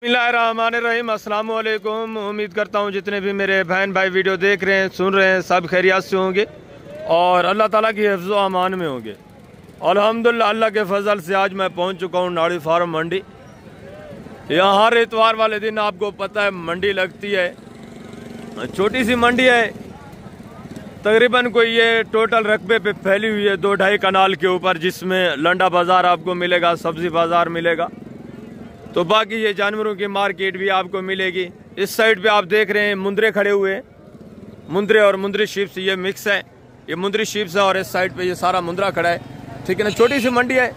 बिस्मिल्लाहिर्रहमानिर्रहीम। अस्सलाम वालेकुम। उम्मीद करता हूँ जितने भी मेरे बहन भाई वीडियो देख रहे हैं, सुन रहे हैं, सब खैरियत से होंगे और अल्लाह ताला की हिफ्ज़ व अमान में होंगे। अल्हम्दुलिल्लाह अल्लाह के फजल से आज मैं पहुँच चुका हूँ नाड़ी फार्म मंडी। यहाँ हर इतवार वाले दिन आपको पता है मंडी लगती है। छोटी सी मंडी है, तकरीबन कोई ये टोटल रकबे पे फैली हुई है 2-2.5 कनाल के ऊपर, जिसमें लंडा बाज़ार आपको मिलेगा, सब्ज़ी बाज़ार मिलेगा, तो बाकी ये जानवरों की मार्केट भी आपको मिलेगी। इस साइड पे आप देख रहे हैं मुंदरे खड़े हुए हैं, मुंदरे और मुंदरी शीप्स ये मिक्स है, ये मुंदरी शीप्स है और इस साइड पे ये सारा मुंदरा खड़ा है। ठीक है ना, छोटी सी मंडी है,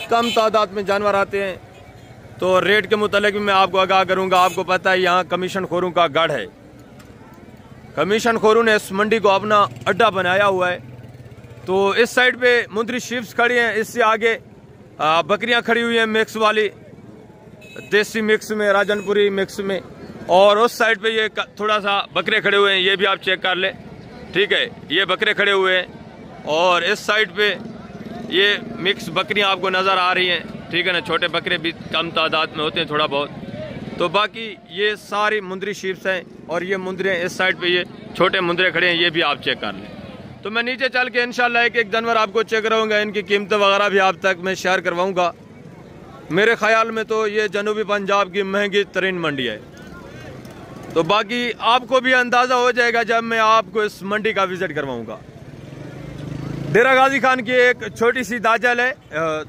कम तादाद में जानवर आते हैं, तो रेट के मुतालिक भी मैं आपको आगाह करूँगा। आपको पता है यहाँ कमीशन खोरों का गढ़ है, कमीशन खोरों ने इस मंडी को अपना अड्डा बनाया हुआ है। तो इस साइड पे मुंदरी शीप्स खड़ी हैं, इससे आगे बकरियां खड़ी हुई हैं मिक्स वाली, देसी मिक्स में, राजनपुरी मिक्स में, और उस साइड पे ये थोड़ा सा बकरे खड़े हुए हैं, ये भी आप चेक कर ले। ठीक है, ये बकरे खड़े हुए हैं और इस साइड पे ये मिक्स बकरियां आपको नज़र आ रही हैं। ठीक है ना, छोटे बकरे भी कम तादाद में होते हैं थोड़ा बहुत। तो बाकी ये सारी मुंदरी शीप्स हैं और ये मुंदरे इस साइड पे ये छोटे मुंदरे खड़े हैं, ये भी आप चेक कर लें। तो मैं नीचे चल के इंशाल्लाह एक जानवर आपको चेक कराऊंगा, इनकी कीमतें वगैरह भी आप तक मैं शेयर करवाऊंगा। मेरे ख्याल में तो ये जनूबी पंजाब की महंगी तरीन मंडी है। तो बाकी आपको भी अंदाज़ा हो जाएगा जब मैं आपको इस मंडी का विजिट करवाऊंगा। डेरा गाजी खान की एक छोटी सी दाजल है,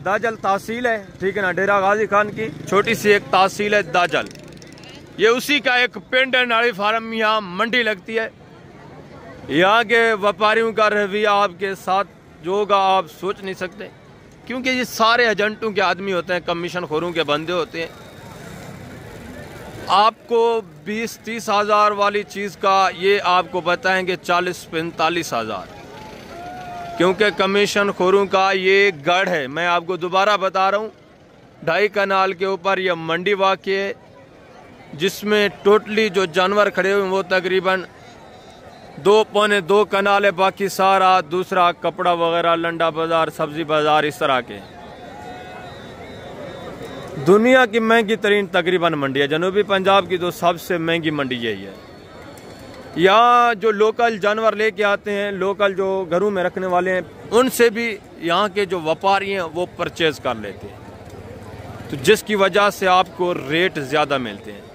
दाजल तहसील है। ठीक है ना, डेरा गाजी खान की छोटी सी एक तहसील है दाजल, ये उसी का एक पिंड है। नाड़ी फार्म यहाँ मंडी लगती है। यहाँ के व्यापारियों का रवैया आपके साथ जो होगा आप सोच नहीं सकते, क्योंकि ये सारे एजेंटों के आदमी होते हैं, कमीशन खोरों के बंदे होते हैं। आपको 20-30 हज़ार वाली चीज़ का ये आपको बताएंगे 40-45 हज़ार, क्योंकि कमीशन खोरों का ये गढ़ है। मैं आपको दोबारा बता रहा हूँ, 2.5 कनाल के ऊपर यह मंडी वाक़ है, जिसमें टोटली जो जानवर खड़े हुए हैं वो तकरीबन 2-2.25 कनाल है, बाकी सारा दूसरा कपड़ा वगैरह, लंडा बाज़ार, सब्ज़ी बाज़ार, इस तरह के। दुनिया की महंगी तरीन तकरीबन मंडी है, जनूबी पंजाब की तो सबसे महंगी मंडी यही है। यहाँ जो लोकल जानवर लेके आते हैं, लोकल जो घरों में रखने वाले हैं, उनसे भी यहाँ के जो व्यापारी हैं वो परचेज कर लेते हैं, तो जिसकी वजह से आपको रेट ज़्यादा मिलते हैं।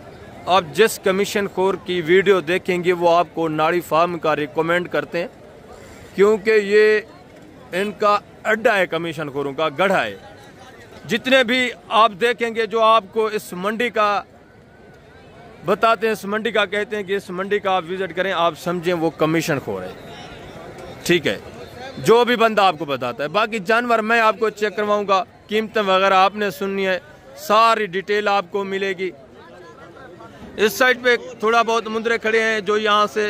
आप जिस कमीशन खोर की वीडियो देखेंगे वो आपको नाड़ी फार्म का रिकमेंड करते हैं, क्योंकि ये इनका अड्डा है, कमीशन खोरों का गढ़ा है। जितने भी आप देखेंगे जो आपको इस मंडी का बताते हैं, इस मंडी का कहते हैं कि इस मंडी का आप विजिट करें, आप समझें वो कमीशन खोर है। ठीक है, जो भी बंदा आपको बताता है। बाकी जानवर मैं आपको चेक करवाऊंगा, कीमतें वगैरह आपने सुननी है, सारी डिटेल आपको मिलेगी। इस साइड पे थोड़ा बहुत मुंदरे खड़े हैं, जो यहाँ से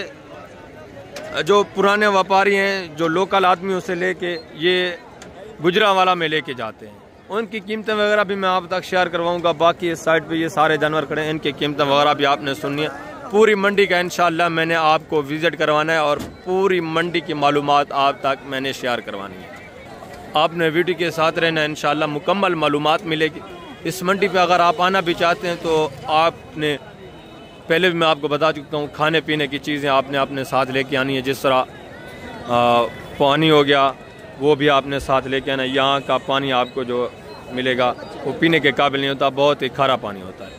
जो पुराने व्यापारी हैं, जो लोकल आदमियों से लेके ये गुजरांवाला में लेके जाते हैं, उनकी कीमतें वगैरह भी मैं आप तक शेयर करवाऊंगा। बाकी इस साइड पे ये सारे जानवर खड़े हैं, इनकी कीमतें वगैरह भी आपने सुननी है। पूरी मंडी का इंशाल्लाह मैंने आपको विजिट करवाना है और पूरी मंडी की मालूमात आप तक मैंने शेयर करवानी है। आपने वीडियो के साथ रहना, इंशाल्लाह मुकम्मल मालूमात मिलेगी। इस मंडी पे अगर आप आना भी चाहते हैं तो आपने पहले भी मैं आपको बता चुका हूँ, खाने पीने की चीज़ें आपने अपने साथ लेके आनी है। जिस तरह पानी हो गया वो भी आपने साथ लेके आना है। यहाँ का पानी आपको जो मिलेगा वो पीने के काबिल नहीं होता, बहुत ही खारा पानी होता है।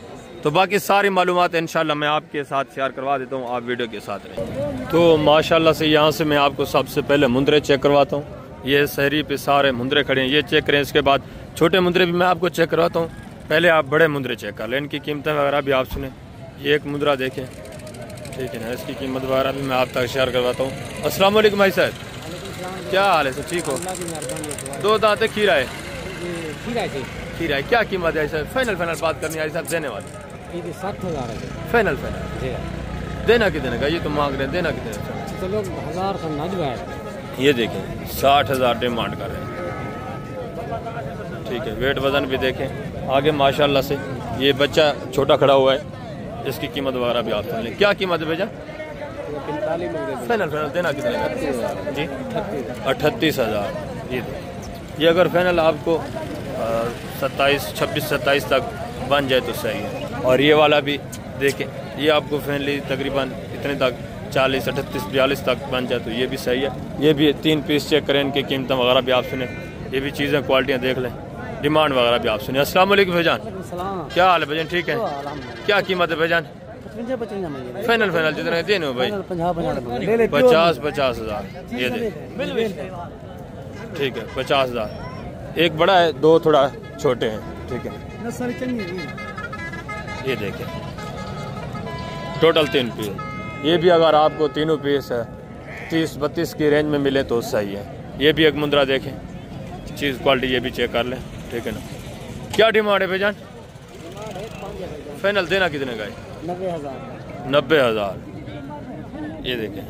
तो बाकी सारी मालूमात इंशाल्लाह मैं आपके साथ शेयर करवा देता हूँ, आप वीडियो के साथ रहें। तो माशाल्लाह से यहाँ से मैं आपको सबसे पहले मुंदरे चेक करवाता हूँ। ये शहरी पे सारे मुंदरे खड़े हैं, ये चेक करें। इसके बाद छोटे मुंदरे भी मैं आपको चेक करवाता हूँ। पहले आप बड़े मुंदरे चेक कर लें, इनकी कीमतें वगैरह भी आप सुने। ये एक मुंदरा देखें, ठीक है ना, इसकी कीमत वगैरह भी मैं आप तक शेयर करवाता हूँ। अस्सलाम वालेकुम भाई साहब, क्या हाल है? सब ठीक हो? 2 दांत खीरा है, खीरा है, क्या कीमत है सर? फाइनल बात करनी है साहब, देने वाले 60,000 है फाइनल। देना कितने का ये तो मांग रहे हैं, देना कितने का? तो लोग 1000 का नज है। ये देखें 60,000 डिमांड कर रहे हैं। ठीक है, वेट वजन भी देखें आगे माशाल्लाह से। ये बच्चा छोटा खड़ा हुआ है, इसकी कीमत वगैरह भी आप सुन लें। क्या कीमत है भैया? फाइनल देना कितने का जी? 38,000। ये अगर फाइनल आपको 26-27 तक बन जाए तो सही है। और ये वाला भी देखें, ये आपको फैनली तकरीबन इतने तक 40, 38, 42 तक बन जाए तो ये भी सही है। ये भी 3 पीस चेक करें, इनकी कीमतें वगैरह भी आप सुने, ये भी चीज़ें क्वालिटियाँ देख लें, डिमांड वगैरह भी आप सुने। अस्सलाम वालेकुम भाईजान, क्या हाल है भाईजान? ठीक है, क्या कीमत है भाईजान? फाइनल जितने देने हो भाई? 50 हज़ार, ये दे, ठीक है 50 हज़ार। एक बड़ा है, 2 थोड़ा छोटे हैं, ठीक है। ये देखें टोटल 3 पीस, ये भी अगर आपको तीनों पीस 30-32 की रेंज में मिले तो सही है। ये भी एक मुंद्रा देखें, चीज़ क्वालिटी ये भी चेक कर लें, ठीक है ना। क्या डिमांड है भाईजान? फाइनल देना कितने का है? 90,000। ये देखें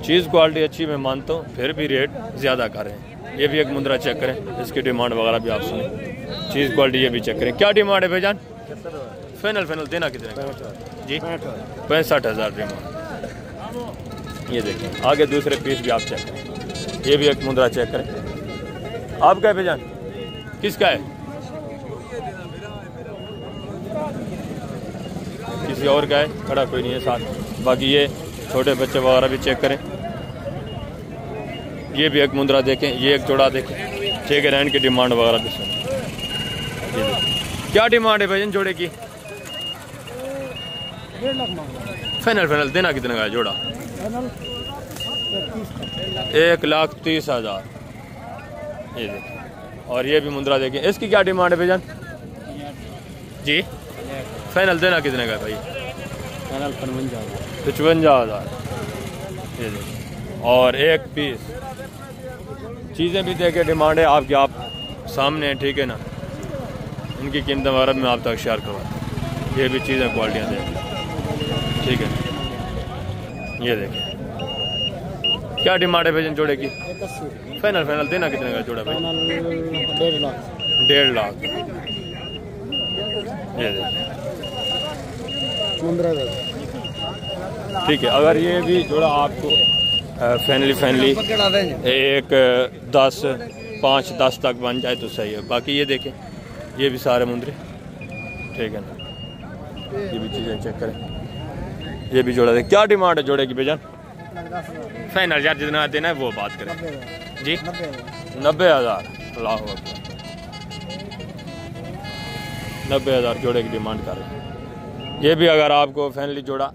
चीज़ क्वालिटी अच्छी मैं मानता हूँ, फिर भी रेट ज़्यादा करें। ये भी एक मुंद्रा चेक करें, इसकी डिमांड वगैरह भी आप सुने, चीज़ क्वालिटी ये भी चेक करें। क्या डिमांड है भाईजान? फाइनल देना कितने का जी? 65,000 डिमांड। ये देखें आगे दूसरे पीस भी आप चेक करें, ये भी एक मुंद्रा चेक करें। आपका है भाईजान? किसका है? किसी और का है, खड़ा कोई नहीं है साथ। बाकी ये छोटे बच्चे वगैरह भी चेक करें। ये भी एक मुंद्रा देखें, ये एक जोड़ा देखें, ठीक है। रैन की डिमांड वगैरह भी सुन। क्या डिमांड है भाईजान जोड़े की? फाइनल देना कितने का है जोड़ा? 1,30,000। ये देखें, और ये भी मुंद्रा देखें, इसकी क्या डिमांड है भाईजान जी? फाइनल देना कितने का है भाई? 55,000। ये देखें, और एक पीस। चीज़ें भी देखे, डिमांड है आपकी आप सामने है, ठीक है ना। इनकी कीमत वगैरह में आप तक शेयर करवा, ये भी चीज़ें क्वालिटियाँ देखें, ठीक है। ये देखें क्या डिमांड है भाईजान जोड़े की? फाइनल देना कितने का जोड़ा भाई? 1.5 लाख। ये देखें ठीक है। अगर ये भी जोड़ा आपको फैनली 5-10 तक बन जाए तो सही है। बाकी ये देखें, ये भी सारे मुंद्रे, ठीक है ना। ये भी चीज़ें चेक करें, ये भी जोड़ा देखें। क्या डिमांड है जोड़े की भाईजान? फाइनल यार जितना देना है वो बात करें जी। 90,000। अल्लाह अकबर, 90,000 जोड़े की डिमांड कर रहे हैं। ये भी अगर आपको फैनली जोड़ा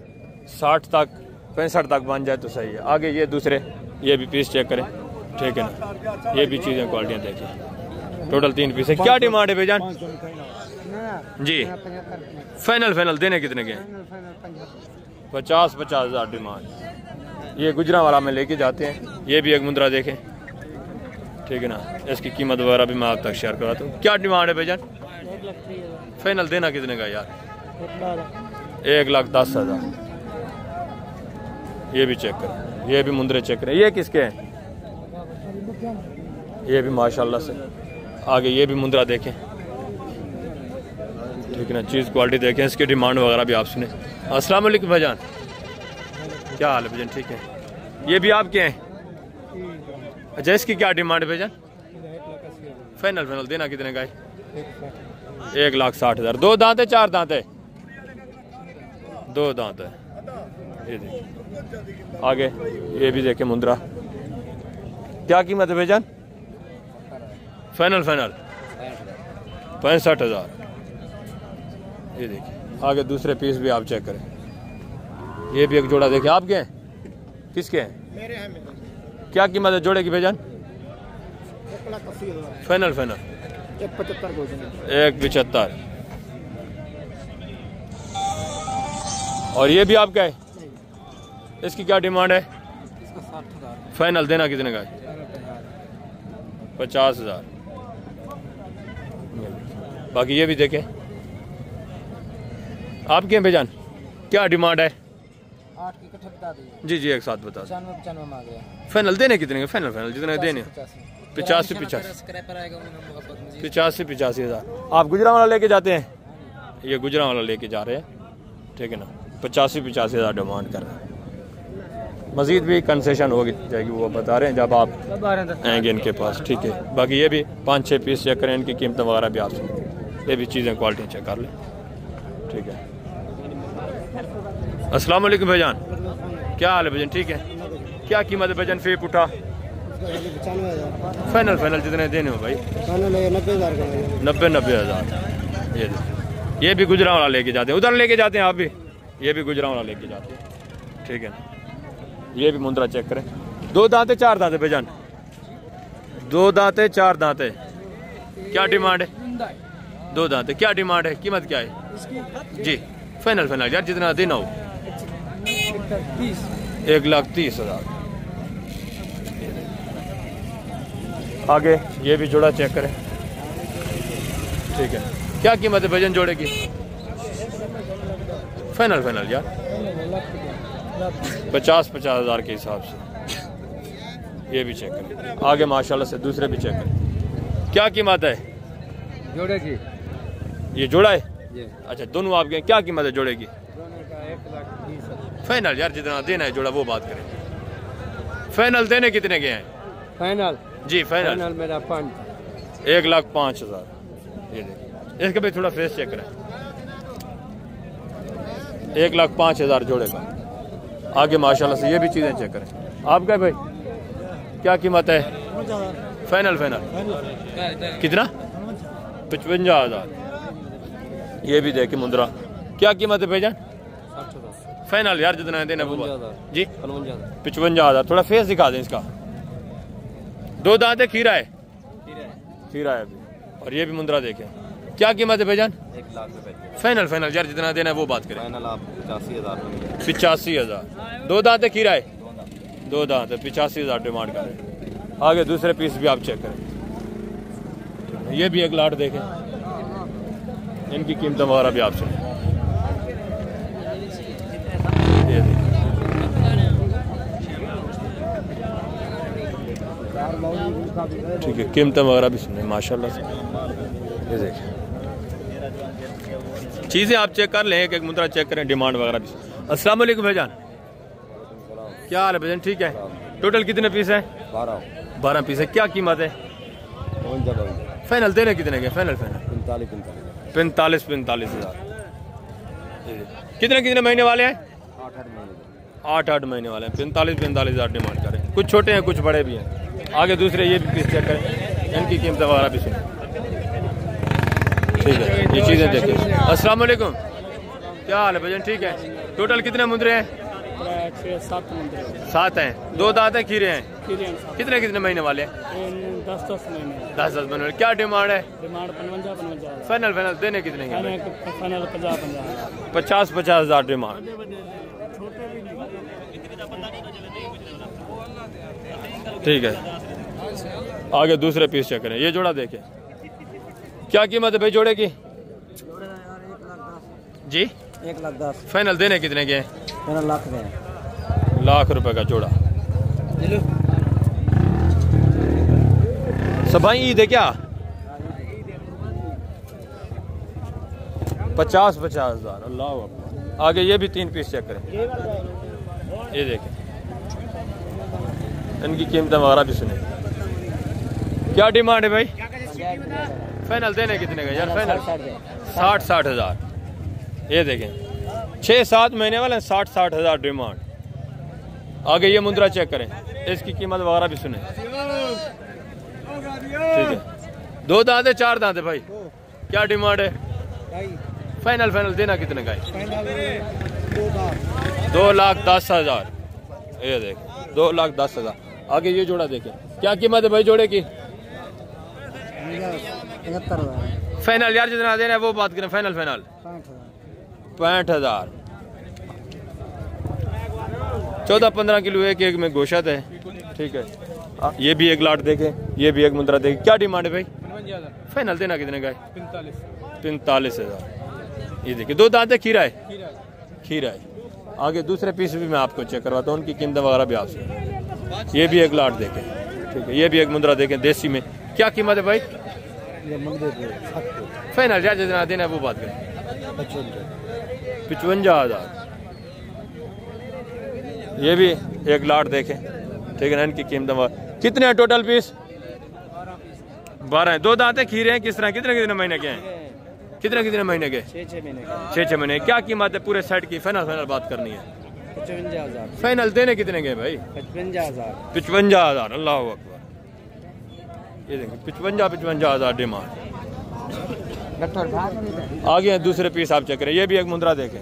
65 तक बन जाए तो सही है। आगे ये दूसरे, ये भी पीस चेक करें, ठीक है ना। ये भी चीज़ें क्वालिटियाँ देखिए, टोटल 3 पीस है। क्या डिमांड है भाईजान जी? फाइनल देने कितने के? 50,000 डिमांड। ये गुजरा वाला में लेके जाते हैं। ये भी एक मुंद्रा देखें, ठीक है ना। इसकी कीमत वगैरह भी मैं आप तक शेयर करवाता हूँ। क्या डिमांड है भाईजान? फाइनल देना कितने का यार? 1,10,000। ये भी चेक करें, ये भी मुंद्रे चेक करें। ये किसके हैं? ये भी माशाल्लाह से। आगे ये भी मुंद्रा देखें, ठीक है ना। चीज़ क्वालिटी देखें, इसकी डिमांड वगैरह भी आप सुने। अस्सलाम वालेकुम भाईजान, क्या हाल है भाईजान? ठीक है। ये भी आपके हैं? अच्छा, इसकी क्या डिमांड है भाईजान? फाइनल देना कितने का है? 1,60,000। 2 दांत है, 4 दांत है? 2 दांत है। ये देखिए आगे ये भी देखें मुंद्रा। क्या कीमत है भाईजान? फाइनल 65,000। ये देखिए आगे दूसरे पीस भी आप चेक करें। ये भी एक जोड़ा देखें। आपके हैं? किसके हैं? मेरे हैं। क्या कीमत है जोड़े की भाईजान? 1,80,000। फाइनल 1,75। और ये भी आपका है? इसकी क्या डिमांड है? 60,000। फाइनल देना कितने का है? 50,000। बाकी ये भी देखें। आपके हैं भाईजान? क्या डिमांड है? 8 की इकट्ठे बता दीजिए। जी एक साथ बता। 95 मांग रहे हैं। फाइनल देने कितने का? फाइनल जितने देने 85,000। आप गुजरा वाला लेके जाते हैं? ये गुजरा वाला लेके जा रहे हैं, ठीक है ना। 85,000 डिमांड कर रहे हैं। मजीद भी कंसेशन हो जाएगी, वो बता रहे हैं जब आप आएंगे इनके पास, ठीक है। बाकी ये भी 5-6 पीस चेक करें, इनकी कीमत वगैरह भी आप ये भी चीज़ें क्वालिटी चेक कर लें। ठीक है, अस्सलाम वालेकुम भाईजान, क्या हाल है भाईजान? ठीक है, क्या कीमत है भाईजान? फेक उठा 95,000 फाइनल जितने देने हो भाई? 90,000। ये भी गुजरांवाला लेके जाते हैं, उधर लेके जाते हैं आप भी, ये भी गुजरांवाला लेके जाते हैं। ठीक है, ये भी मुंद्रा चेक करें। 2 दांते 4 दांते भाईजान? 2 दांते 4 दांते। क्या डिमांड है? 2 दांते, क्या डिमांड है? कीमत क्या है जी? फाइनल यार जितना देना हो। 1,30,000। आगे ये भी जोड़ा चेक करें। ठीक है, क्या कीमत है भजन जोड़े की? फाइनल यार 50,000 के हिसाब से। ये भी चेक करें। आगे माशाल्लाह से दूसरे भी चेक करें। क्या कीमत है जोड़े की? ये जोड़ा है? अच्छा, दोनों आपके क्या कीमत है जोड़े की? फाइनल यार जितना देना है जोड़ा वो बात करें। फाइनल देने कितने के हैं? फाइनल जी फाइनल मेरा 1,05,000। ये देखिए, इसके भी थोड़ा फेस चेक करें। 1,05,000 जोड़े का। आगे माशाल्लाह से ये भी चीज़ें चेक करें। आपका भाई क्या कीमत है? फाइनल कितना? 55,000। ये भी देखिए मुंद्रा, क्या कीमत है भाईजान? फाइनल यार जितना देना वो जी 55,000। थोड़ा फेस दिखा दें इसका। 2 दांत है, खीरा है अभी। और ये भी मुंद्रा देखें, क्या कीमत है भाईजान? 1,00,000 रुपए। फाइनल यार जितना देना है वो बात करें। फाइनल आप 85,000। 85,000। 2 दांत है, खीरा है? 2 दांत है, 85,000 डिमांड कर रहे हैं। आगे दूसरे पीस भी आप चेक करें। ये भी एक लाट देखें, इनकी कीमत वगैरह भी आपसे। ये देखिए, ठीक है, कीमत वगैरह भी सुने माशाल्लाह से। ये देखिए, चीज़ें आप चेक कर लें, एक मुद्रा चेक करें, डिमांड वगैरह भी। अस्सलाम वालेकुम भाईजान, क्या हाल है भाईजान? ठीक है, टोटल कितने पीस है? 12 पीस है। क्या कीमत है? फाइनल देने कितने के? फाइनल 45,000। कितने महीने वाले हैं? 8 महीने वाले हैं। 45,000 डिमांड करें। कुछ छोटे हैं, कुछ बड़े भी हैं। आगे दूसरे ये भी पीस चेक करें, इनकी कीमत वगैरह भी सुने। ठीक है, ये चीज़ें देखिए। अस्सलाम वालेकुम, क्या हाल है भजन? ठीक है, टोटल कितने मुंद्रे हैं? 7 हैं। 2 दांत हैं, खीरे हैं। कितने महीने वाले हैं? 10 महीने। 10 महीने। क्या डिमांड है? डिमांड 55,000। फाइनल देने कितने के? Final 50,000 demand. ठीक है, आगे दूसरे पीस चेक करें। ये जोड़ा देखें, क्या कीमत है भाई जोड़े की? जी 1,10,000। फाइनल देने कितने के? लाख रुपए का जोड़ा। सब भाई ईद है क्या? 50,000। अल्लाह अकबर। आगे ये भी 3 पीस चेक करें। ये देखें, इनकी कीमत वगैरह भी सुने। क्या डिमांड है भाई? फाइनल देने कितने का यार? फाइनल 60,000। ये देखें, 6-7 महीने वाले 60,000 डिमांड। आगे ये मुंद्रा चेक करें, इसकी कीमत वगैरह भी सुने। ठीक है, 2 दांत है, 4 दांत है भाई? क्या डिमांड है? फाइनल देना कितने का है? 2,10,000। ये देख, 2,10,000। आगे ये जोड़ा देखें, क्या कीमत है भाई जोड़े की? 75,000। फाइनल यार जितना देना है वो बात करें। फाइनल 65,000। 14-15 किलो एक में गोश्त है। ठीक है, ये भी एक लाट देखें, ये भी एक मुद्रा देखें। क्या डिमांड है भाई? फाइनल देना कितने का है? 45,000। ये देखिए, 2 दांत है, खीरा है। आगे दूसरे पीस भी मैं आपको चेक करवाता हूँ, उनकी कीमत वगैरह भी आपसे। ये भी एक लाट देखें। ठीक है, ये भी एक मुद्रा देखें देसी में। क्या कीमत है भाई? फाइनल यार जितना देना है वो बात करें। 55,000। ये भी एक लाट देखें। ठीक है ना, इनकी कीमत कितने हैं टोटल पीस? 12 हैं। 2 दांत है, खीरे हैं। किस तरह कितने महीने के हैं? कितने कितने महीने के? 6 महीने का। 6 महीने। क्या कीमत है पूरे सेट की? फाइनल बात करनी है। 55,000। फाइनल देने कितने के भाई? 55,000। 55,000। अल्लाह अकबर। ये देखिए 55,000 डिमांड। आगे हैं दूसरे पीस आप चेक करें। ये भी एक मुंद्रा देखें,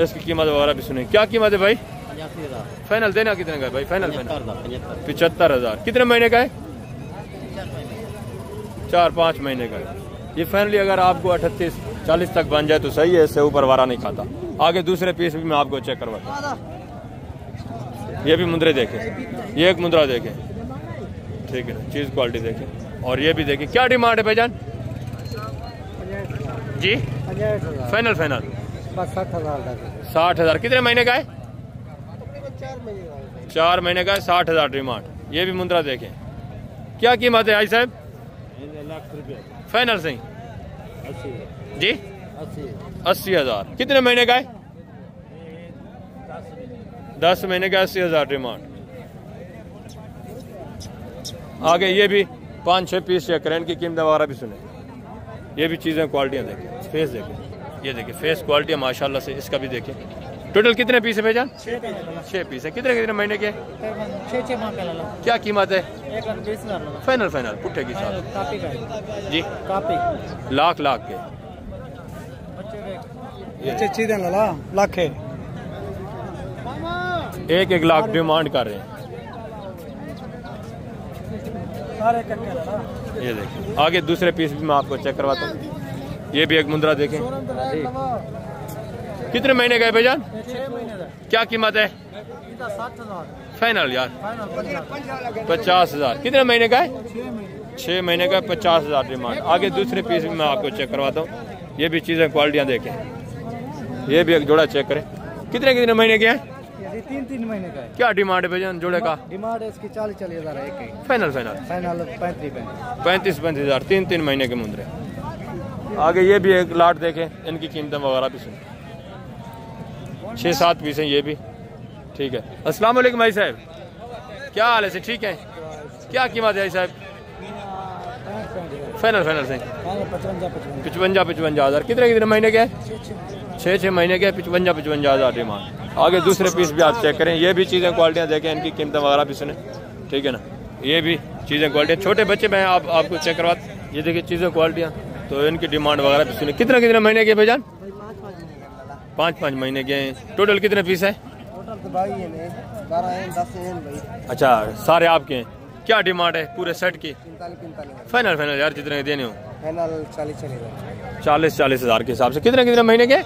इसकी कीमत वगैरह भी सुने। क्या कीमत है भाई? 85,000। फाइनल देना कितने का भाई? फाइनल 75,000। कितने महीने का है? 4-5 महीने का है। ये फाइनली अगर आपको 38-40 तक बन जाए तो सही है, इससे ऊपर वारा नहीं खाता। आगे दूसरे पीस भी मैं आपको चेक करवाता हूँ। ये भी मुंद्रे देखें, ये एक मुंद्रा देखें, ठीक है, चीज क्वालिटी देखें। और ये भी देखें। क्या डिमांड है भाईजान जी? 55,000। फाइनल बस 60,000 तक। 60,000। कितने महीने का है? 4 महीने का है। 60,000 डिमांड। ये भी मुंद्रा देखें। क्या कीमत है भाई साहब? ₹1,00,000। फाइनल सही 80 जी? 80,000। कितने महीने का है? 10 महीने का। 80,000 डिमांड। आगे ये भी 5-6 पीस चेक करें, इनकी कीमत वगैरह भी सुने। ये भी चीज़ें क्वालिटियाँ देखें, फेस देखें। ये देखिए फेस क्वालिटी माशाल्लाह से। इसका भी देखें। टोटल कितने पीस है भैया? 6 पीस है। कितने कितने महीने के? 6 माह का। क्या कीमत है? 1,20,000। फाइनल पुट्ठे की साथ कापी का जी? कापी लाख के बच्चे चीजें लला लाख है। 1 लाख डिमांड कर रहे हैं। सारे करके लला। ये देखिए। आगे दूसरे पीस भी मैं आपको चेक करवाता हूँ। ये भी एक मुंद्रा देखें। कितने महीने का है भाईजान? 6 महीने का। क्या कीमत है? 60,000। फाइनल यार फाइनल 50,000। कितने महीने का है? 6 महीने। 6 महीने का 50,000 डिमांड। आगे दूसरे पीस भी मैं आपको चेक करवाता हूँ। ये भी चीज़ें क्वालिटियाँ देखें। ये भी एक जोड़ा चेक करें। कितने कितने महीने के हैं? 3 महीने का है। क्या डिमांड है भाईजान जोड़े का? डिमांड है इसकी 40,000 है। एक फाइनल फाइनल 35,000। 3 महीने के मुंद्रे। आगे ये भी एक लाट देखें, इनकी कीमतें वगैरह भी सुन। 6-7 पीस हैं ये भी, ठीक है। अस्सलाम वालेकुम भाई साहब, क्या हाल है से? ठीक है। क्या कीमत है भाई साहब? फाइनल से 55,000। कितने कितने महीने के? 6 महीने के। 55,000 डिमांड। आगे दूसरे पीस भी आप चेक करें। ये भी चीज़ें क्वालिटियाँ देखें, इनकी कीमतें वगैरह भी सुने, ठीक है ना। ये भी चीज़ें क्वालिटी। छोटे बच्चे मैं आपको चेक करवा। ये देखिए चीज़ें क्वालिटियाँ, तो इनकी डिमांड वगैरह भी सुने। कितने कितने महीने के भाईजान? 5 महीने के हैं। टोटल कितने पीस है? टोटल तो भाई है 12 है 10 है भाई। अच्छा सारे आपके हैं। क्या डिमांड है पूरे सेट की? 45,000। फाइनल यार जितने देने हो। फाइनल 40,000। 40,000 के हिसाब से। कितने कितने महीने के?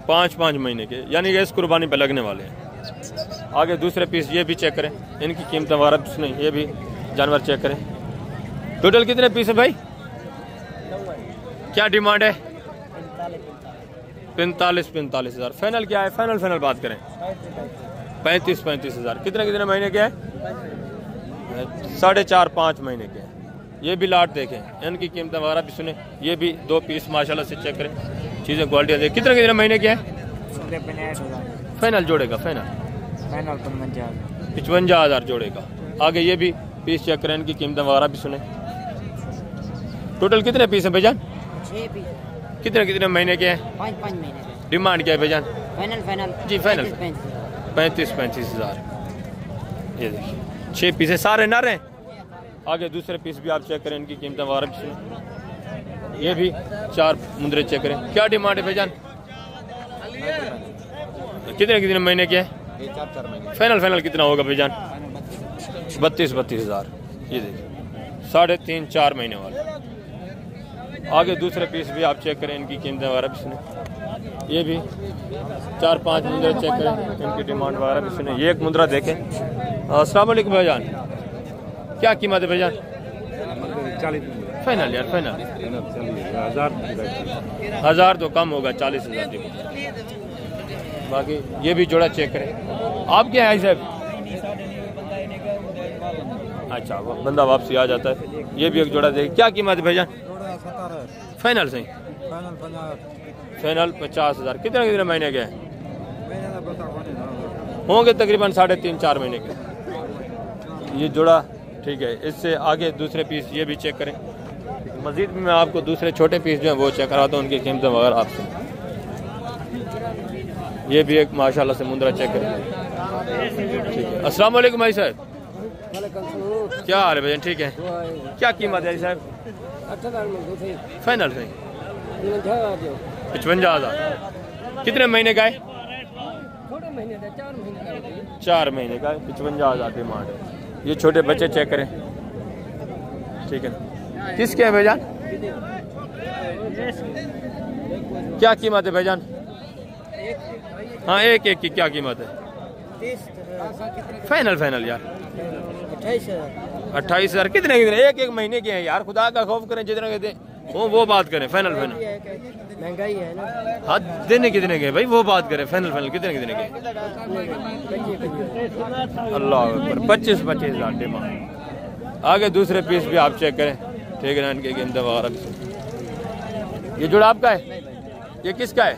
5 महीने के, यानी कि इस कुर्बानी पे लगने वाले हैं। आगे दूसरे पीस ये भी चेक करें, इनकी कीमत वगैरह नहीं। ये भी जानवर चेक करें। टोटल कितने पीस है भाई? क्या डिमांड है? 45,000। फाइनल क्या है? फाइनल बात करें। 35,000। कितने कितने महीने के हैं? 4.5-5 महीने के हैं। ये भी लाट देखें, इनकी कीमतें वगैरह भी सुने। ये भी 2 पीस माशाल्लाह से चेक करें, चीज़ें क्वालिटी देखें। कितने कितने महीने के हैं? 65,000। फाइनल जोड़ेगा। फाइनल 55,000 जोड़ेगा। आगे ये भी पीस चेक करें, इनकी कीमतें वगैरह भी सुने। टोटल कितने पीस हैं भाईजान? 6 पीस। कितने कितने महीने के हैं? 5 महीने के। डिमांड क्या है भाईजान? फाइनल जी फाइनल 35,000। ये देखिए 6 पीस है, सारे नर हैं। आगे दूसरे पीस भी आप चेक करें, इनकी कीमतें वगैरह भी सुने। ये भी 4 मुंद्रे चेक करें। क्या डिमांड है भाईजान? कितने कितने महीने के हैं? 4 महीने। फाइनल कितना होगा भाईजान? 32,000। ये देखिए 3.5-4 महीने वाले। आगे दूसरे पीस भी आप चेक करें, इनकी कीमतें वगैरह भी सुने। ये भी 4-5 मुंद्रे चेक करें, इनकी डिमांड वगैरह भी सुने। ये एक मुंद्रा देखें। अस्सलाम वालेकुम भाईजान, क्या कीमत है भाईजान? 40। फाइनल यार फाइनल 1,000 तो कम होगा। 40,000 की। बाकी ये भी जोड़ा चेक करें। आप क्या है साहब? अच्छा वो बंदा वापसी आ जाता है। ये भी एक जोड़ा देखें। क्या कीमत है भाईजान? फाइनल सही फाइनल 50,000। कितने कितने महीने के हैं? होंगे तकरीबन 3.5-4 महीने के। ये जोड़ा ठीक है। इससे आगे दूसरे पीस ये भी चेक करें, मजीद मैं आपको दूसरे छोटे पीस जो हैं वो चेक कराता हूँ, उनकी कीमतें वगैरह आपसे। ये भी एक माशाल्लाह से मुंद्रा चेक करें। ठीक है, अस्सलाम वालेकुम भाई साहब, क्या हाल है भैया? ठीक है, क्या कीमत है साहब? फाइनल सही 55,000। कितने महीने का है? 4 महीने का है, 55,000 डिमांड है। ये छोटे बच्चे चेक करें। ठीक है, किसके है भाईजान? क्या कीमत है भाईजान? हाँ, एक की क्या कीमत है? फाइनल यार 28,000। कितने एक महीने के हैं यार? खुदा का खौफ करें, जितने के वो बात करें। फाइनल महंगाई है ना। हाँ, देने कितने के भाई वो बात करें। फाइनल कितने के? अल्लाह अकबर, 25,000 डिमांड। आगे दूसरे पीस भी आप चेक करें। ठीक है ना, इनके कीमतें वगैरह। ये जोड़ा आपका है? ये किसका है?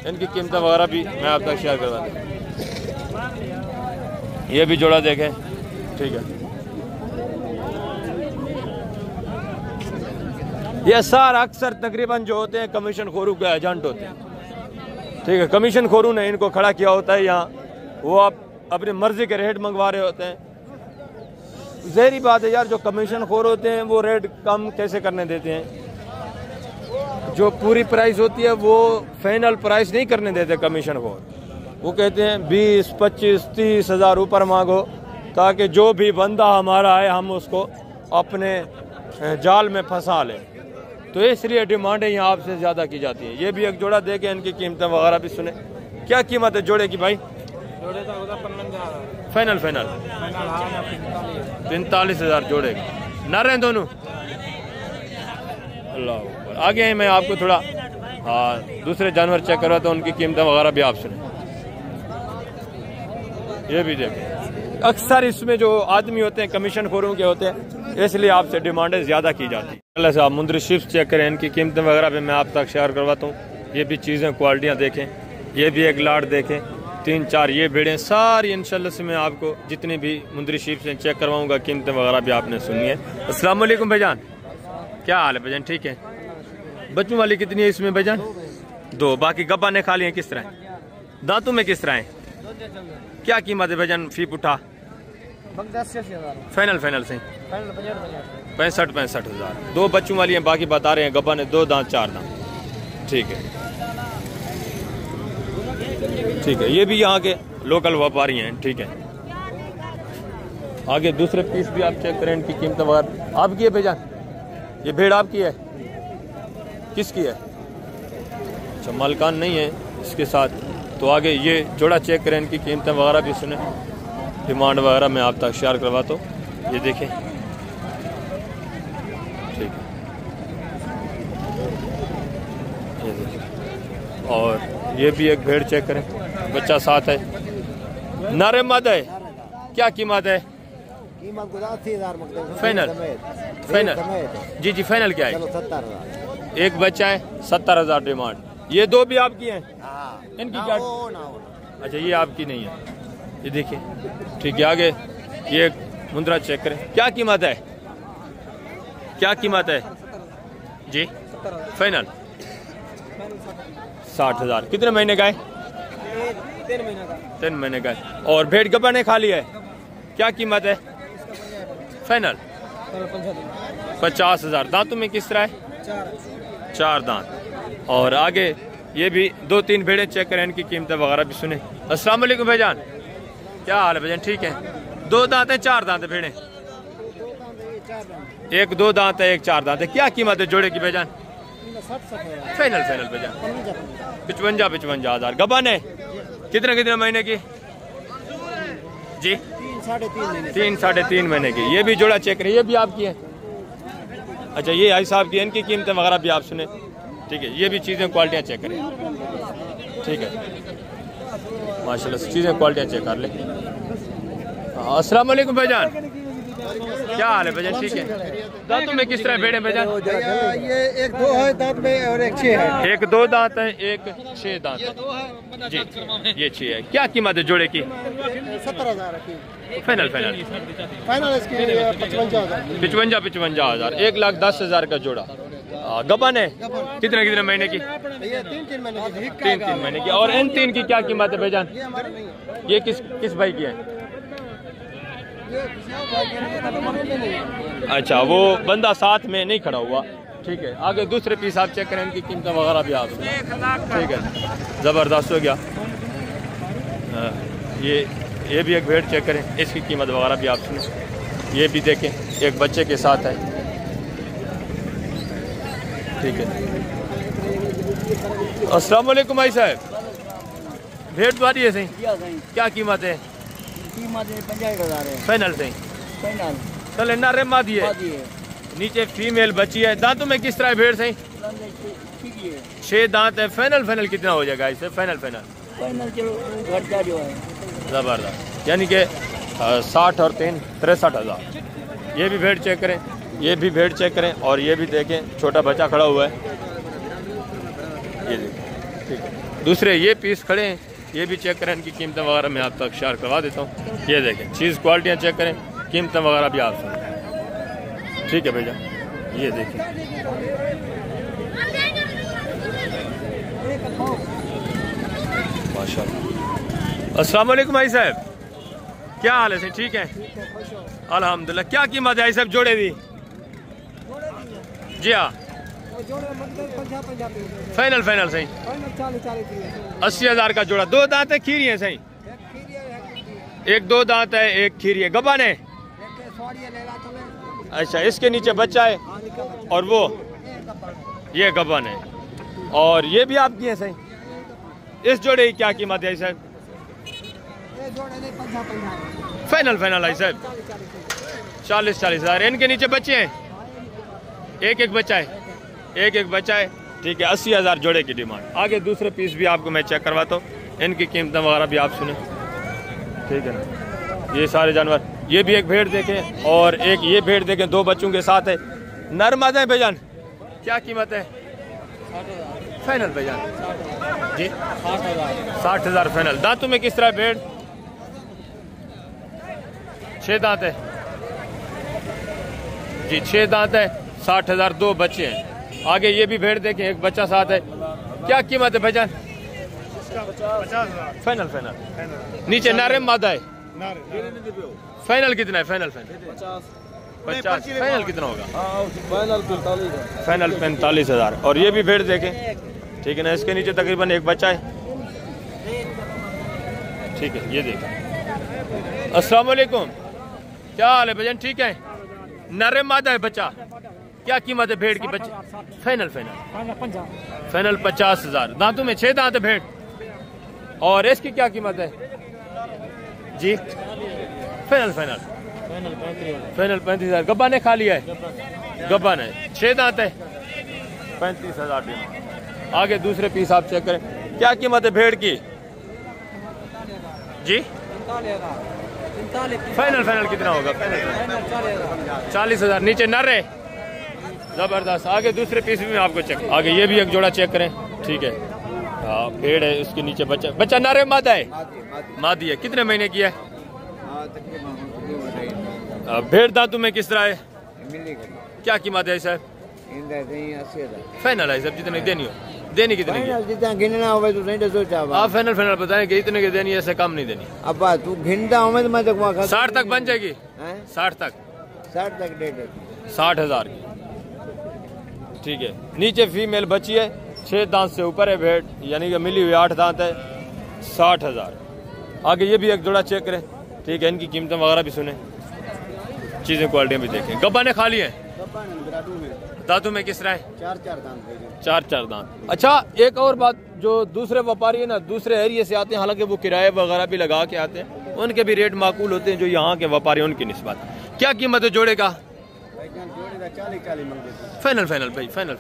इनकी कीमतें वगैरह भी मैं आपका शेयर करवा दूँ। ये भी जोड़ा देखें। ठीक है, ये सारा अक्सर तकरीबन जो होते हैं कमीशन खोरू के एजेंट होते हैं। ठीक है, कमीशन खोरू ने इनको खड़ा किया होता है यहाँ, वो आप अपनी मर्जी के रेट मंगवा रहे होते हैं। ज़ाहिरी बात है यार, जो कमीशन खोर होते हैं वो रेट कम कैसे करने देते हैं? जो पूरी प्राइस होती है वो फाइनल प्राइस नहीं करने देते कमीशन खोर। वो कहते हैं 20, 25, 30 हज़ार ऊपर मांगो, ताकि जो भी बंदा हमारा है हम उसको अपने जाल में फंसा लें। तो इसलिए डिमांडें यहाँ आपसे ज़्यादा की जाती हैं। ये भी एक जोड़ा दे के इनकी कीमतें वगैरह भी सुने। क्या कीमत है जोड़े की भाई? जोड़े का होगा 55,000। फाइनल 45,000 जोड़े न रहे दोनों। अल्लाह, आगे मैं आपको थोड़ा दूसरे जानवर चेक करवाता हूँ, उनकी कीमतें वगैरह भी आप सुने। ये भी देखें, अक्सर इसमें जो आदमी होते हैं कमीशन खोरों के होते हैं, इसलिए आपसे डिमांडें ज़्यादा की जाती हैं। पहले से आप मुंद्री शिफ्ट चेक करें, इनकी कीमतें वगैरह भी मैं आप तक शेयर करवाता हूँ। ये भी चीज़ें क्वालिटियाँ देखें। ये भी एक लाट देखें, 3-4 ये भेड़ें सारी इंशाल्लाह से मैं आपको जितनी भी मुंद्री शिफ्ट से चेक करवाऊँगा, कीमतें वगैरह भी आपने सुनी है। अस्सलाम वालेकुम भाईजान, क्या हाल है भाईजान? ठीक है, बच्चों वाली कितनी है इसमें भाईजान? 2। बाकी गब्बा ने खा लिए किस तरह? दांतों में किस तरह है? क्या कीमत है भाईजान फी पुठा? फाइनल से 65,000। 2 बच्चों वाली हैं, बाकी बता रहे हैं गब्बा ने 2 दांत 4 दांत। ठीक है, ये भी यहाँ के लोकल व्यापारी हैं। ठीक है, आगे दूसरे पीस भी आप चेक करें, इनकी कीमत वगैरह आपकी है भाईजान? ये भेड़ आपकी है? किसकी है? अच्छा, मालकान नहीं है इसके साथ। तो आगे ये जोड़ा चेक करें, इनकी कीमतें वगैरह भी सुने, डिमांड वगैरह मैं आप तक शेयर करवाता हूँ। ये देखें। ठीक है, ये देखें। और ये भी एक भेड़ चेक करें, बच्चा साथ है, नर मद है। क्या कीमत है? कीमत 80,000। फाइनल जी फाइनल क्या है? 70,000। एक बच्चा है, 70,000 डिमांड। ये 2 भी आपकी हैं? इनकी क्या? अच्छा, ये आपकी नहीं है। ये देखिए। ठीक है, आगे ये मुंद्रा चेक करें। क्या कीमत है? जी फाइनल 60,000। कितने महीने का है? 3 महीने का है। और भेड़ गब्बा ने खा लिया है? क्या कीमत है? फाइनल 50,000। दांतों में किस तरह है? 4 दांत। और आगे ये भी 2-3 भेड़ें चेक करें, इनकी कीमतें वगैरह भी सुने। अस्सलाम वालेकुम भाईजान, क्या हाल है भाईजान? ठीक है, 2 दांत है 4 दांत है भेड़ें? एक 2 दांत है, एक 4 दांत है। क्या कीमत है जोड़े की भाईजान? फाइनल भाईजान 55,000। गब्बा ने कितने महीने की? जी 3-3.5 महीने की। ये भी जोड़ा चेक करें, ये भी आपकी है? अच्छा, ये आई साहब की। इनकी कीमतें वगैरह भी आप सुने। ठीक है, ये भी चीज़ें क्वालिटियाँ चेक करें। ठीक है, माशाल्लाह से चीज़ें क्वालिटियाँ चेक कर लें। अस्सलाम वालेकुम भाईजान, क्या हाल है भजन? ठीक है। दांतों में किस तरह भेड़े भजन? ये एक दो है दांत में और एक 6 है। एक 2 दांत है, एक 6 दांत है जी। ये 6 है। क्या कीमत है जोड़े की? 70,000 की फाइनल फाइनल इसकी 55,000। 55,000 1,10,000 का जोड़ा। गबन है कितने महीने की? ये 3 महीने की। 3 महीने की। और इन 3 की क्या कीमत है भैजान? ये किस भाई की है? अच्छा, वो बंदा साथ में नहीं खड़ा हुआ। ठीक है। आगे दूसरे पीस आप चेक करें, इनकी कीमत वगैरह भी आप। ठीक है, ज़बरदस्त हो गया। ये भी एक भेड़ चेक करें, इसकी कीमत वगैरह भी आप सुनें। ये भी देखें, एक बच्चे के साथ है। ठीक है। अस्सलाम वालेकुम भाई साहब, भेड़ तुम्हारी है सही? क्या कीमत है? कीमत 50,000 है फाइनल सही। फाइनल। चल नरे मादी है, नीचे फीमेल बची है। दांतों में किस तरह भेड़ सही? 6 दांत है। फाइनल कितना हो जाएगा इसे? फाइनल चलो घटता जो है ज़बरदस्त, यानी कि 60 और 3 63,000। ये भी भेड़ चेक करें, ये भी भेड़ चेक करें, और ये भी देखें, छोटा बच्चा खड़ा हुआ है। ये देखें। ठीक है। दूसरे ये पीस खड़े हैं, ये भी चेक करें, इनकी कीमतें वगैरह मैं आप तक शेयर करवा देता हूँ। ये देखें, चीज़ क्वालिटियाँ चेक करें, कीमतें वगैरह भी आप सुन। ठीक है भैया, ये देखिए। माशाल्लाह। अस्सलाम वालेकुम भाई साहब, क्या हाल है? ठीक है, अल्हम्दुलिल्लाह। क्या कीमत है सब जोड़े दी? जी हाँ, फाइनल सही 80,000 का जोड़ा। 2 दांत है, खीरी है सही? एक 2 दांत है, एक खीरी है। गबन है? अच्छा, इसके नीचे बच्चा है, और वो ये गबन है, और ये भी आपकी है सही? इस जोड़े की क्या कीमत है सर? फाइनल है सर 40,000। इनके नीचे बच्चे हैं, एक बच्चा है। ठीक है, 80,000 जोड़े की डिमांड। आगे दूसरे पीस भी आपको मैं चेक करवाता हूँ, इनकी कीमतें वगैरह भी आप सुने। ठीक है ना, ये सारे जानवर। ये भी एक भेड़ देखें, और एक ये भेड़ देखें, 2 बच्चों के साथ है। नर मादा है भाईजान, क्या कीमत है? फाइनल भाईजान जी 60,000 फाइनल। दांतों में किस तरह भेड़? 6 दांत है जी, 6 दांत है। 60,000, 2 बच्चे हैं। आगे ये भी भेड़ देखें, एक बच्चा साथ है। क्या कीमत है भाईजान? 50,000 फाइनल। नीचे नारे मादा है। फाइनल कितना है? फाइनल 50। फाइनल कितना होगा? फाइनल 45,000। और ये भी भेड़ देखें, ठीक है ना, इसके नीचे तकरीबन एक बच्चा है। ठीक है, ये देखें। अस्सलाम वालेकुम, क्या हाल है भजन? ठीक है। नरे मादा है बच्चा, क्या कीमत है भेड़ की? बच्चे फाइनल 50,000। दांतों में 6 दांत है भेड़। और इसकी क्या कीमत है जी? फाइनल 35,000। गब्बा ने खा लिया है? गब्बा ने 6 दांत है, 35,000। आगे दूसरे पीस आप चेक करें, क्या कीमत है भेड़ की जी? फाइनल कितना होगा? 40,000। नीचे नर है, जबरदस्त। आगे दूसरे पीस भी मैं आपको चेक। आगे ये भी एक जोड़ा चेक करें। ठीक है, हाँ, भेड़ है, उसके नीचे बच्चा नर है मादा है? मादी है। कितने महीने की है भेड़? दांतों में किस तरह है? क्या कीमत है सर? फाइनल है सर, जितने देनी हो। देनी कितनी? जितना गिनना होगा तो नहीं सोचा आप फाइनल बताएं कि इतने की देनी है, ऐसे कम नहीं देनी। अब तू घिनता हो तो मैं तो 60 तक बन जाएगी। 60 तक 60,000 की। ठीक है, नीचे फीमेल बची है, 6 दांत से ऊपर है भेड़, यानी कि मिली हुई 8 दांत है। 60,000। आगे ये भी एक जोड़ा चेक करें। ठीक है, इनकी कीमतें वगैरह भी सुने, चीजें क्वालिटियाँ भी देखें। गब्बा ने खा लिए हैं? दांतों में किस तरह है? 4 दांत। अच्छा, एक और बात, जो दूसरे व्यापारी है ना, दूसरे एरिया से आते हैं, हालांकि वो किराए वगैरह भी लगा के आते हैं, उनके भी रेट माकूल होते हैं जो यहाँ के व्यापारी उनकी निस्बत। क्या कीमत है जोड़े का? 40 फाइनल भाई, फाइनल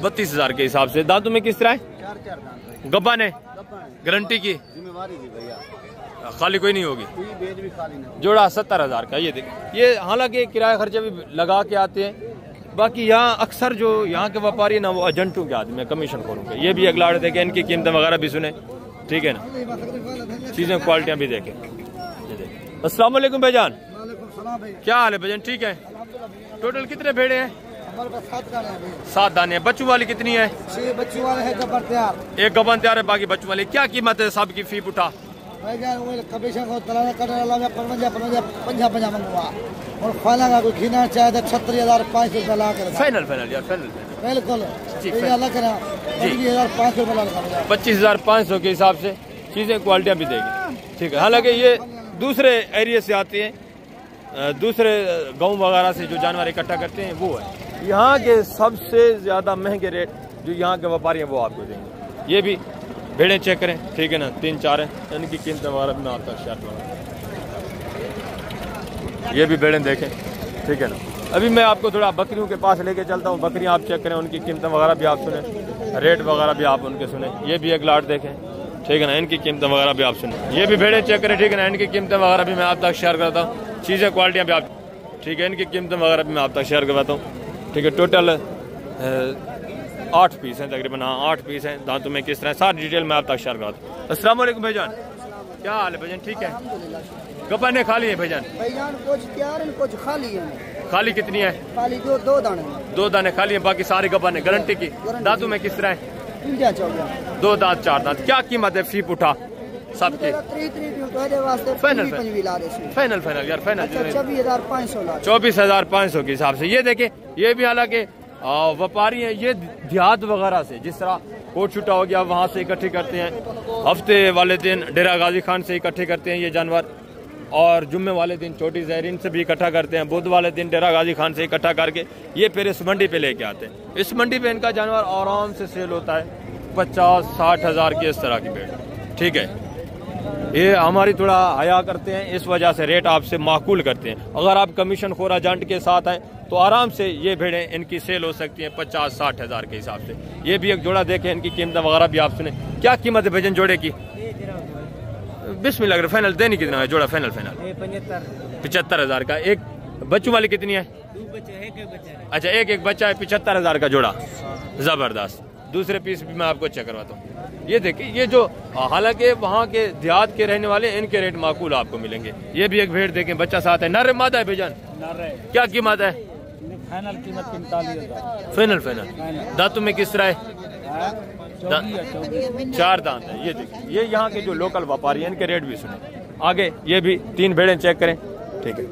32,000 के हिसाब से। दांतों में किस तरह है? 4 दांत। गब्बा ने गारंटी की? जिम्मेवारी दी भैया। खाली कोई नहीं होगी, बेच भी खाली नहीं। जोड़ा 70,000 का। ये देखिए, ये हालांकि किराया खर्चे भी लगा के आते हैं। बाकी यहाँ अक्सर जो यहाँ के व्यापारी ना, वो एजेंटों के आदमी है, कमीशन खोरों के। ये भी एक लाड़ देखे, इनकी कीमतें वगैरह भी सुने, ठीक है ना, चीज़ें क्वालिटियाँ भी देखें। ये देखें। अस्सलाम वालेकुम भाईजान, क्या हाल है भाईजान? ठीक है। टोटल कितने भेड़े हैं? हमारे पास 7 दाने हैं। 7 दाने। बच्चों वाली कितनी है? 6 बच्चों वाले हैं, गब्बर तैयार। एक गबन तैयार है, बाकी बच्चों वाली। क्या कीमत है सब की? फी उठा भाईजान वो कमीशन को तलाना करने वाला में 55 मंगवा और फाइनल का कोई खीना चाहे तो 36,500 रुपये ला कर। फाइनल फाइनल यार, फाइनल बिल्कुल जी, अलग करा 25,500 रुपये ला कर। 25,500 के हिसाब से चीज़ें क्वालिटियाँ भी देगी, ठीक है। हालांकि ये दूसरे एरिया से आती हैं, दूसरे गांव वगैरह से जो जानवर इकट्ठा करते हैं वो है। यहाँ के सबसे ज़्यादा महंगे रेट जो यहाँ के व्यापारी हैं वो आपको देंगे। ये भी भेड़ें चेक करें, ठीक है ना, 3-4 हैं, इनकी कीमतें वगैरह में आप तक शेयर करूँगा। ये भी भेड़ें देखें, ठीक है ना। अभी मैं आपको थोड़ा बकरियों के पास लेके चलता हूँ, बकरियाँ आप चेक करें, उनकी कीमतें वगैरह भी आप सुने, रेट वगैरह भी आप उनके सुने। ये भी एक लाट देखें, ठीक है ना, इनकी कीमतें वगैरह भी आप सुने। ये भी भेड़ें चेक करें, ठीक है ना, इनकी कीमतें वगैरह भी मैं आप तक शेयर करता हूँ, चीज़ें क्वालिटियाँ भी आप, ठीक है, इनकी कीमतें वगैरह भी मैं आप तक शेयर करवाता हूँ, ठीक है। टोटल 8 पीस हैं तकरीबन, हाँ 8 पीस हैं। दांतों में किस तरह सारी डिटेल मैं आप तक शेयर करवाता हूँ। अस्सलाम वालेकुम भाईजान, क्या हाल है भाईजान? ठीक है। गब्बन खाली है भाईजान? भाईजान कुछ तैयार है, कुछ खाली है। खाली कितनी है? खाली 2 दाने। 2 दाने खाली है, बाकी सारी गब्बन है, गारंटी की। दांतों में किस तरह है? 2 दांत 4 दांत। क्या कीमत है फी उठा सबके? फाइनल फाइनल यार, फाइनल 24,500 के हिसाब से। ये देखे, ये भी हालांकि व्यापारी हैं, ये देहात वगैरह से, जिस तरह कोट छुट्टा हो गया वहाँ से इकट्ठे करते हैं, हफ्ते वाले दिन डेरा गाजी खान से इकट्ठे करते हैं ये जानवर, और जुम्मे वाले दिन छोटी जहरीन से भी इकट्ठा करते हैं, बुध वाले दिन डेरा गाजी खान से इकट्ठा करके ये फिर इस मंडी पे लेके आते हैं। इस मंडी पे इनका जानवर आराम से सेल होता है 50-60 हज़ार की, इस तरह की भेड़, ठीक है। ये हमारी थोड़ा हया करते हैं, इस वजह से रेट आपसे माकूल करते हैं। अगर आप कमीशन खोर एजेंट के साथ हैं तो आराम से ये भेड़ें इनकी सेल हो सकती हैं 50-60 हज़ार के हिसाब से। ये भी एक जोड़ा देखें, इनकी कीमत वगैरह भी आप सुने। क्या कीमत है भजन जोड़े की? बिस्मिल्लाह, फाइनल देनी कितना है जोड़ा? फाइनल 75,000 का। एक बच्चों वाली कितनी है? अच्छा, एक बच्चा है, 75,000 का जोड़ा, जबरदस्त। दूसरे पीस भी मैं आपको चेक करवाता हूँ। ये देखिए, ये जो हालांकि वहाँ के देहात के रहने वाले, इनके रेट माकूल आपको मिलेंगे। ये भी एक भेड़ देखें, बच्चा साथ है, नर मादा है भाईजान? क्या कीमत है? फाइनल कीमत 45,000। फाइनल। दांतों में किस तरह है? 4 दांत है। ये देखिए, ये यहाँ के जो लोकल व्यापारी हैं, इनके रेट भी सुने। आगे ये भी 3 भेड़ें चेक करें, ठीक है।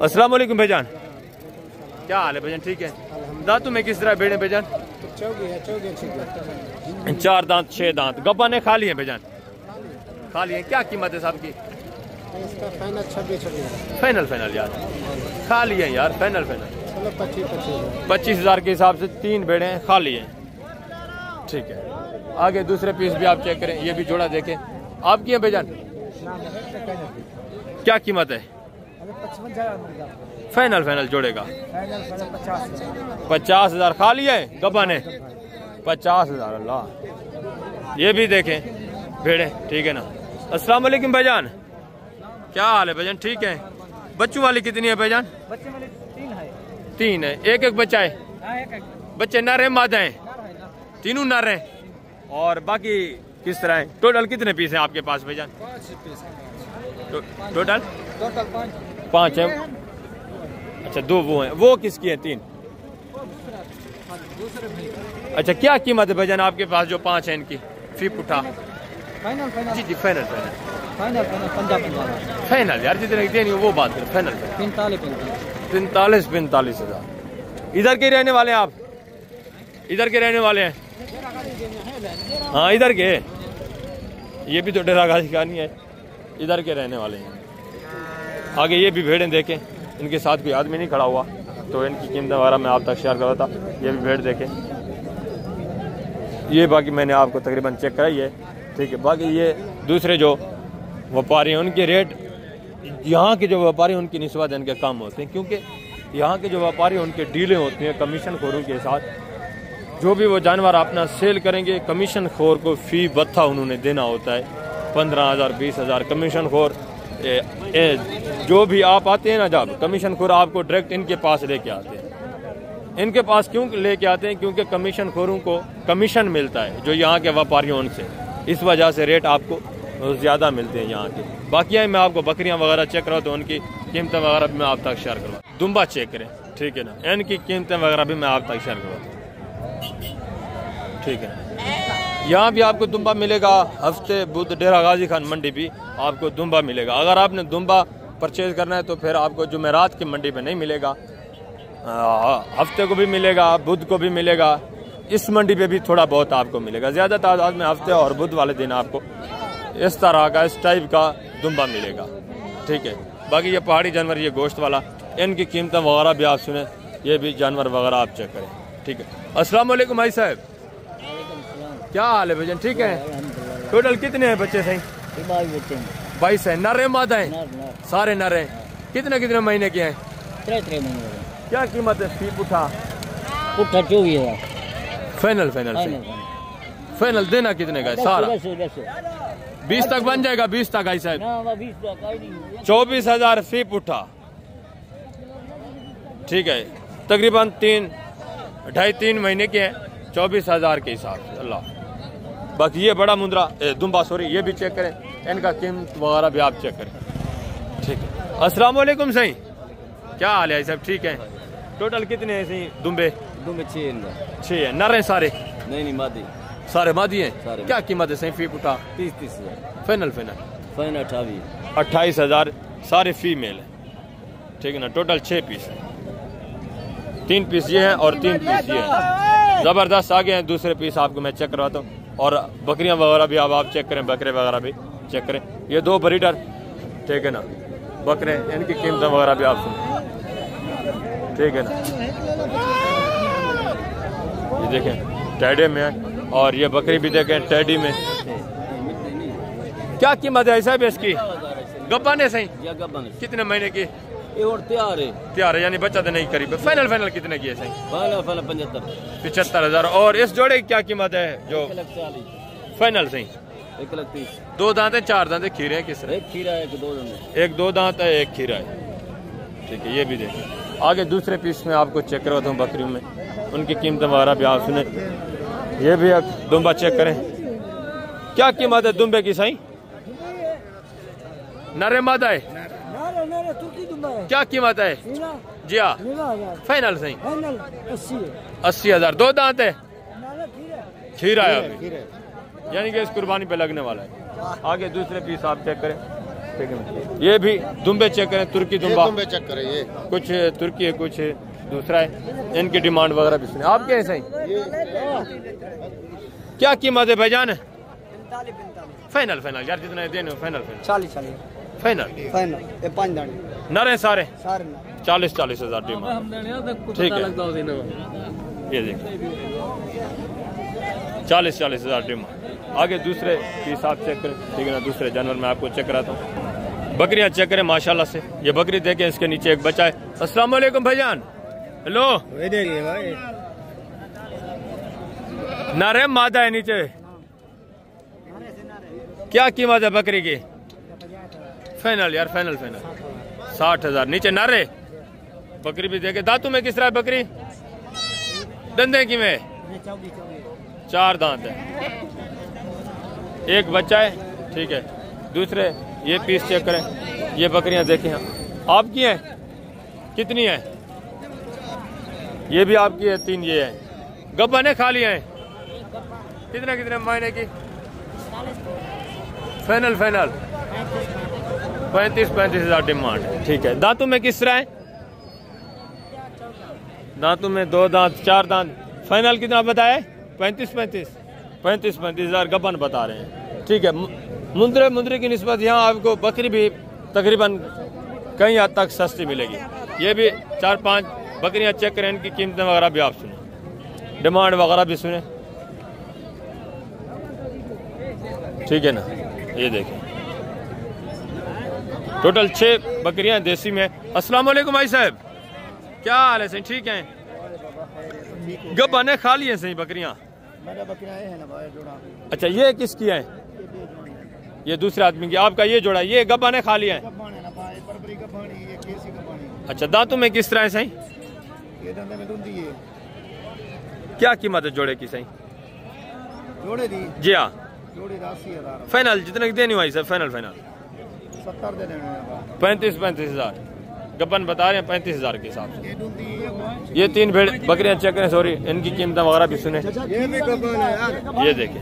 अस्सलाम वालेकुम भाईजान, क्या हाल है भाईजान? ठीक है। दांतों में किस तरह भेड़ें भाईजान? 4 दांत 6 दांत। गब्बाने खाली है भाईजान? खाली है। क्या कीमत है साहब की? इसका फाइनल 26,000। फाइनल यार, खाली है यार, फाइनल 25,000 के हिसाब से 3 भेड़ें खाली हैं, ठीक है। आगे दूसरे पीस भी आप चेक करें, ये भी जोड़ा देखें। आपकी है भाईजान? क्या कीमत है? 55,000 फाइनल जोड़ेगा। 50,000 खाली है, गब्बाने 50,000। अल्लाह। ये भी देखें भेड़ें, ठीक है ना। अस्सलाम वालेकुम भाईजान, क्या हाल है भाईजान? ठीक है। बच्चों वाली कितनी है भाईजान? बच्चे वाले 3 है। एक बच्चा है? बच्चे नर है मादा है? तीनों नर हैं। और बाकी किस तरह है? टोटल कितने पीस हैं आपके पास भाईजान? 5 टोटल 5 है। अच्छा, 2 वो हैं। वो किसकी है? 3। अच्छा, क्या कीमत है भाईजान आपके पास जो 5 है इनकी? फी उठा फाइनल जी फाइनल यार, जितने देनी वो बात कर। फाइनल 45,000। इधर के रहने वाले हैं आप? इधर के रहने वाले हैं? हाँ, इधर के। ये भी तो डेरा गाजी का नहीं है, इधर के रहने वाले हैं। आगे ये भी भेड़ें देखें, इनके साथ कोई आदमी नहीं खड़ा हुआ, तो इनकी कीमत वगैरह मैं आप तक शेयर कर रहा था। ये भी भेड़ देखें, ये बाकी मैंने आपको तकरीबन चेक कराई है, ठीक है। बाकी ये दूसरे जो व्यापारी हैं उनके रेट, यहाँ के जो व्यापारी हैं उनकी निस्बत इनके कम होते हैं, क्योंकि यहाँ के जो व्यापारी हैं उनके डीलें होती हैं कमीशन खोरों के साथ। जो भी वो जानवर अपना सेल करेंगे, कमीशन खोर को फी बत्था उन्होंने देना होता है। 15,000 20,000 कमीशन खोर जो भी आप आते हैं ना, जब कमीशन खोर आपको डायरेक्ट इनके पास लेके आते हैं। इनके पास क्यों लेके आते हैं? क्योंकि कमीशन खोरों को कमीशन मिलता है जो यहाँ के व्यापारियों उनसे, इस वजह से रेट आपको ज़्यादा मिलते हैं यहाँ के। बाकी मैं आपको बकरियाँ वगैरह चेक कराऊँ तो उनकी कीमतें वगैरह भी मैं आप तक शेयर करवा, दुम्बा चेक करें, ठीक है ना, इनकी कीमतें वगैरह भी मैं आप तक शेयर करवा, ठीक है। यहाँ भी आपको दुम्बा मिलेगा, हफ्ते बुध डेरा गाजी खान मंडी भी आपको दुम्बा मिलेगा। अगर आपने दुम्बा परचेज करना है तो फिर आपको जुमेरात की मंडी में नहीं मिलेगा, हफ्ते को भी मिलेगा, बुध को भी मिलेगा। इस मंडी पे भी थोड़ा बहुत आपको मिलेगा, ज़्यादा तादाद में हफ्ते और बुध वाले दिन आपको इस तरह का, इस टाइप का दुम्बा मिलेगा, ठीक है। बाकी ये पहाड़ी जानवर, ये गोश्त वाला, इनकी कीमतें वगैरह भी आप सुने, ये भी जानवर वगैरह आप चेक करें, ठीक है। अस्सलाम वालेकुम भाई साहब, क्या हाल है भजन? ठीक है। टोटल कितने हैं बच्चे सही? 22 है। नर है मादा है? सारे नर हैं। कितने कितने महीने के हैं? 3 महीने। क्या कीमत है फी पुठा? 24,000 फाइनल फाइनल देना कितने का है सारा? 20 तक बन जाएगा? 20 तक आई साहब? 24,000 फी पुठा, ठीक है। तकरीबन 2.5-3 महीने के हैं, 24,000 के हिसाब से। अल्लाह। बाकी ये बड़ा मुंद्रा दुम्बा, सॉरी, ये भी चेक करें, इनका कीमत वगैरह भी आप चेक करें, ठीक है। अस्सलाम वालेकुम सही, क्या हाल है सब? ठीक है। टोटल कितने हैं सही दुम्बे? 6 है। नर हैं सारे? नहीं मादी, सारे मादी हैं। क्या कीमत है सही फी पुठा? 30,000 फाइनल 28,000 सारे फीमेल है, ठीक है ना। टोटल 6 पीस है, 3 पीस ये हैं और 3 पीस ये हैं। जबरदस्त आगे हैं। दूसरे पीस आपको मैं चेक करवाता हूँ, और बकरियां वगैरह भी आप चेक करें, बकरे वगैरह भी चेक करें। ये 2 ब्रीडर, ठीक है ना, बकरे, इनकी कीमतें वगैरह भी आप सुन, ठीक है ना। ये देखें टैडे में है, और ये बकरी भी देखें टैडी में। क्या कीमत है साहब इसकी? गब्बन है सही? कितने महीने की? और तैयार है, यानी बच्चा तो नहीं करीब। फाइनल कितने की है सही? 75,000। और इस जोड़े की क्या कीमत है जो 1,40,000 फाइनल सही? 1,30,000। 2 दांत है, 4 दांत है, खीरे हैं? किस तरह? एक खीरा है, 2 दांत है। एक 2 दांत है, एक खीरा है, ठीक है। ये भी देखें। आगे दूसरे पीस में आपको चेक करवाता हूँ बकरियों में, उनकी कीमतें वगैरह भी आप सुने। ये भी एक दुम्बा चेक करें। क्या कीमत है दुम्बे की सही? नरे मादा है? क्या कीमत है? जी हाँ, फाइनल सही? 80,000। 2 दांत है, खीरा है अभी, यानी कि इस कुर्बानी पे लगने वाला है। आगे दूसरे पीस आप चेक करें, ठीक है। ये भी दुम्बे चेक करें, तुर्की दुम्बा चेक करें। ये कुछ तुर्की है, कुछ दूसरा है। इनकी डिमांड वगैरह भी सुने। आप क्या है सही? क्या कीमत है भाईजान? 45 यार, जितना देने हो फाइनल 40 फाइनल। ये 5 दाने नर है सारे? 40,000 डिमांड, ठीक है। ये देखिए 40,000 डिमांड। आगे दूसरे पीस आप चेक करें, ठीक है ना। दूसरे जानवर में आपको चेक कराता हूँ। बकरियां चेक करें माशाल्लाह से। ये बकरी देखें, इसके नीचे एक बच्चा है। अस्सलाम वालेकुम भाईजान। हेलो, नारे मादा है नीचे। क्या कीमत है बकरी की? फाइनल यार, फाइनल 60,000। नीचे नारे बकरी भी देखे। दांतों में किस तरह है बकरी? दंदे की में 4 दांत है, एक बच्चा है, ठीक है। दूसरे ये पीस चेक करें। ये बकरियां देखें आपकी हैं? कितनी है? ये भी आपकी है, 3 ये है। गब्बन है, खाली है? कितने महीने की? फाइनल 35,000 डिमांड, ठीक है। दांतों में किस तरह है? दांतों में 2 दांत, 4 दांत। फाइनल कितना बताया? 35,000 गब्बन बता रहे हैं, ठीक है। मुंद्रे की निस्बत यहाँ आपको बकरी भी तकरीबन कई हद तक सस्ती मिलेगी। ये भी 4-5 बकरियां चेक करें, इनकी कीमतें वगैरह भी आप सुने, डिमांड वगैरह भी सुने, ठीक है ना। ये देखें टोटल 6 बकरियां देसी में। अस्सलाम वालेकुम भाई साहब, क्या हाल है? सही, ठीक है। गब्बन खाली है सही बकरियां? अच्छा, ये किसकी है? ये दूसरे आदमी की। आपका ये जोड़ा, ये गब्बाने खाली है। अच्छा, दांतों में किस तरह है सही? क्या कीमत है जोड़े की सही? जोड़े दी जी हाँ, जोड़ी 80,000 फाइनल जितने की देनी हुई सर, फाइनल 70 दे देने 35,000 गब्बन बता रहे हैं 35,000 के हिसाब से। ये 3 भेड़ बकरियां चेक करें, सॉरी, इनकी कीमत वगैरह भी सुने। ये भी गब्बन है यार। ये देखें,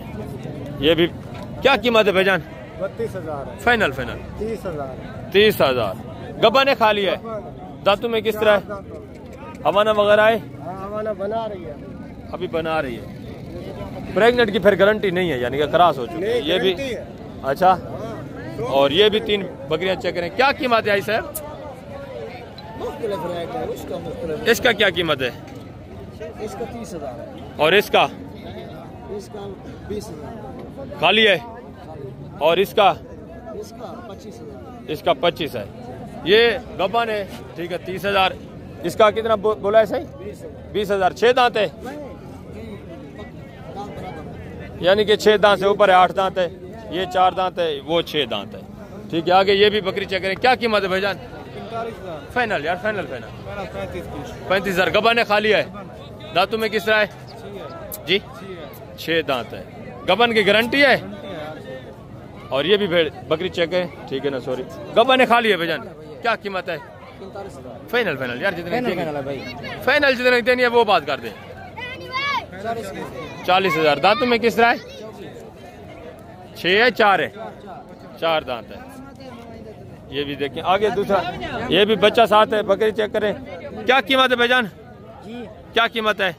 ये भी क्या कीमत है भाईजान? 32,000 फाइनल 30,000 गब्बन खाली है। दांतों में किस तरह है? हवाना वगैरह है? हवाना बना रही है, अभी बना रही है। प्रेग्नेंट की फिर गारंटी नहीं है, यानी कि क्रॉस हो चुकी है। ये भी अच्छा, और ये भी 3 बकरियां चेक करें। क्या कीमत है सर? इसका क्या कीमत है? इसका 30,000 और इसका 20,000 खाली है। और इसका 25,000 इसका 25 है। ये गब्बन है, ठीक है, 30,000। इसका कितना बोला है सही? 20,000। 6 दांत है, यानी कि 6 दांत से ऊपर है, 8 दांत है। ये 4 दांत है, वो 6 दांत है। ठीक है, आगे ये भी बकरी चेक करें। क्या कीमत है भाईजान? 45,000 फाइनल यार, फाइनल 35,000 35,000 गब्बन खाली है। दांतों में किस तरह है जी? 6 दांत है। गब्बन की गारंटी है। और ये भी भेड़ बकरी चेक है, ठीक है ना, सॉरी, गब्बन खाली है भाईजान। क्या कीमत है? 45,000 यार, जितने भाई फाइनल जितने देनी है वो बात कर दे। 40,000 दांतों में किस तरह है? 6 है, 4 है, 4 दांत है। ये भी देखें। आगे दूसरा, ये भी बच्चा साथ है, बकरी चेक करें। क्या कीमत है भाईजान? क्या कीमत है?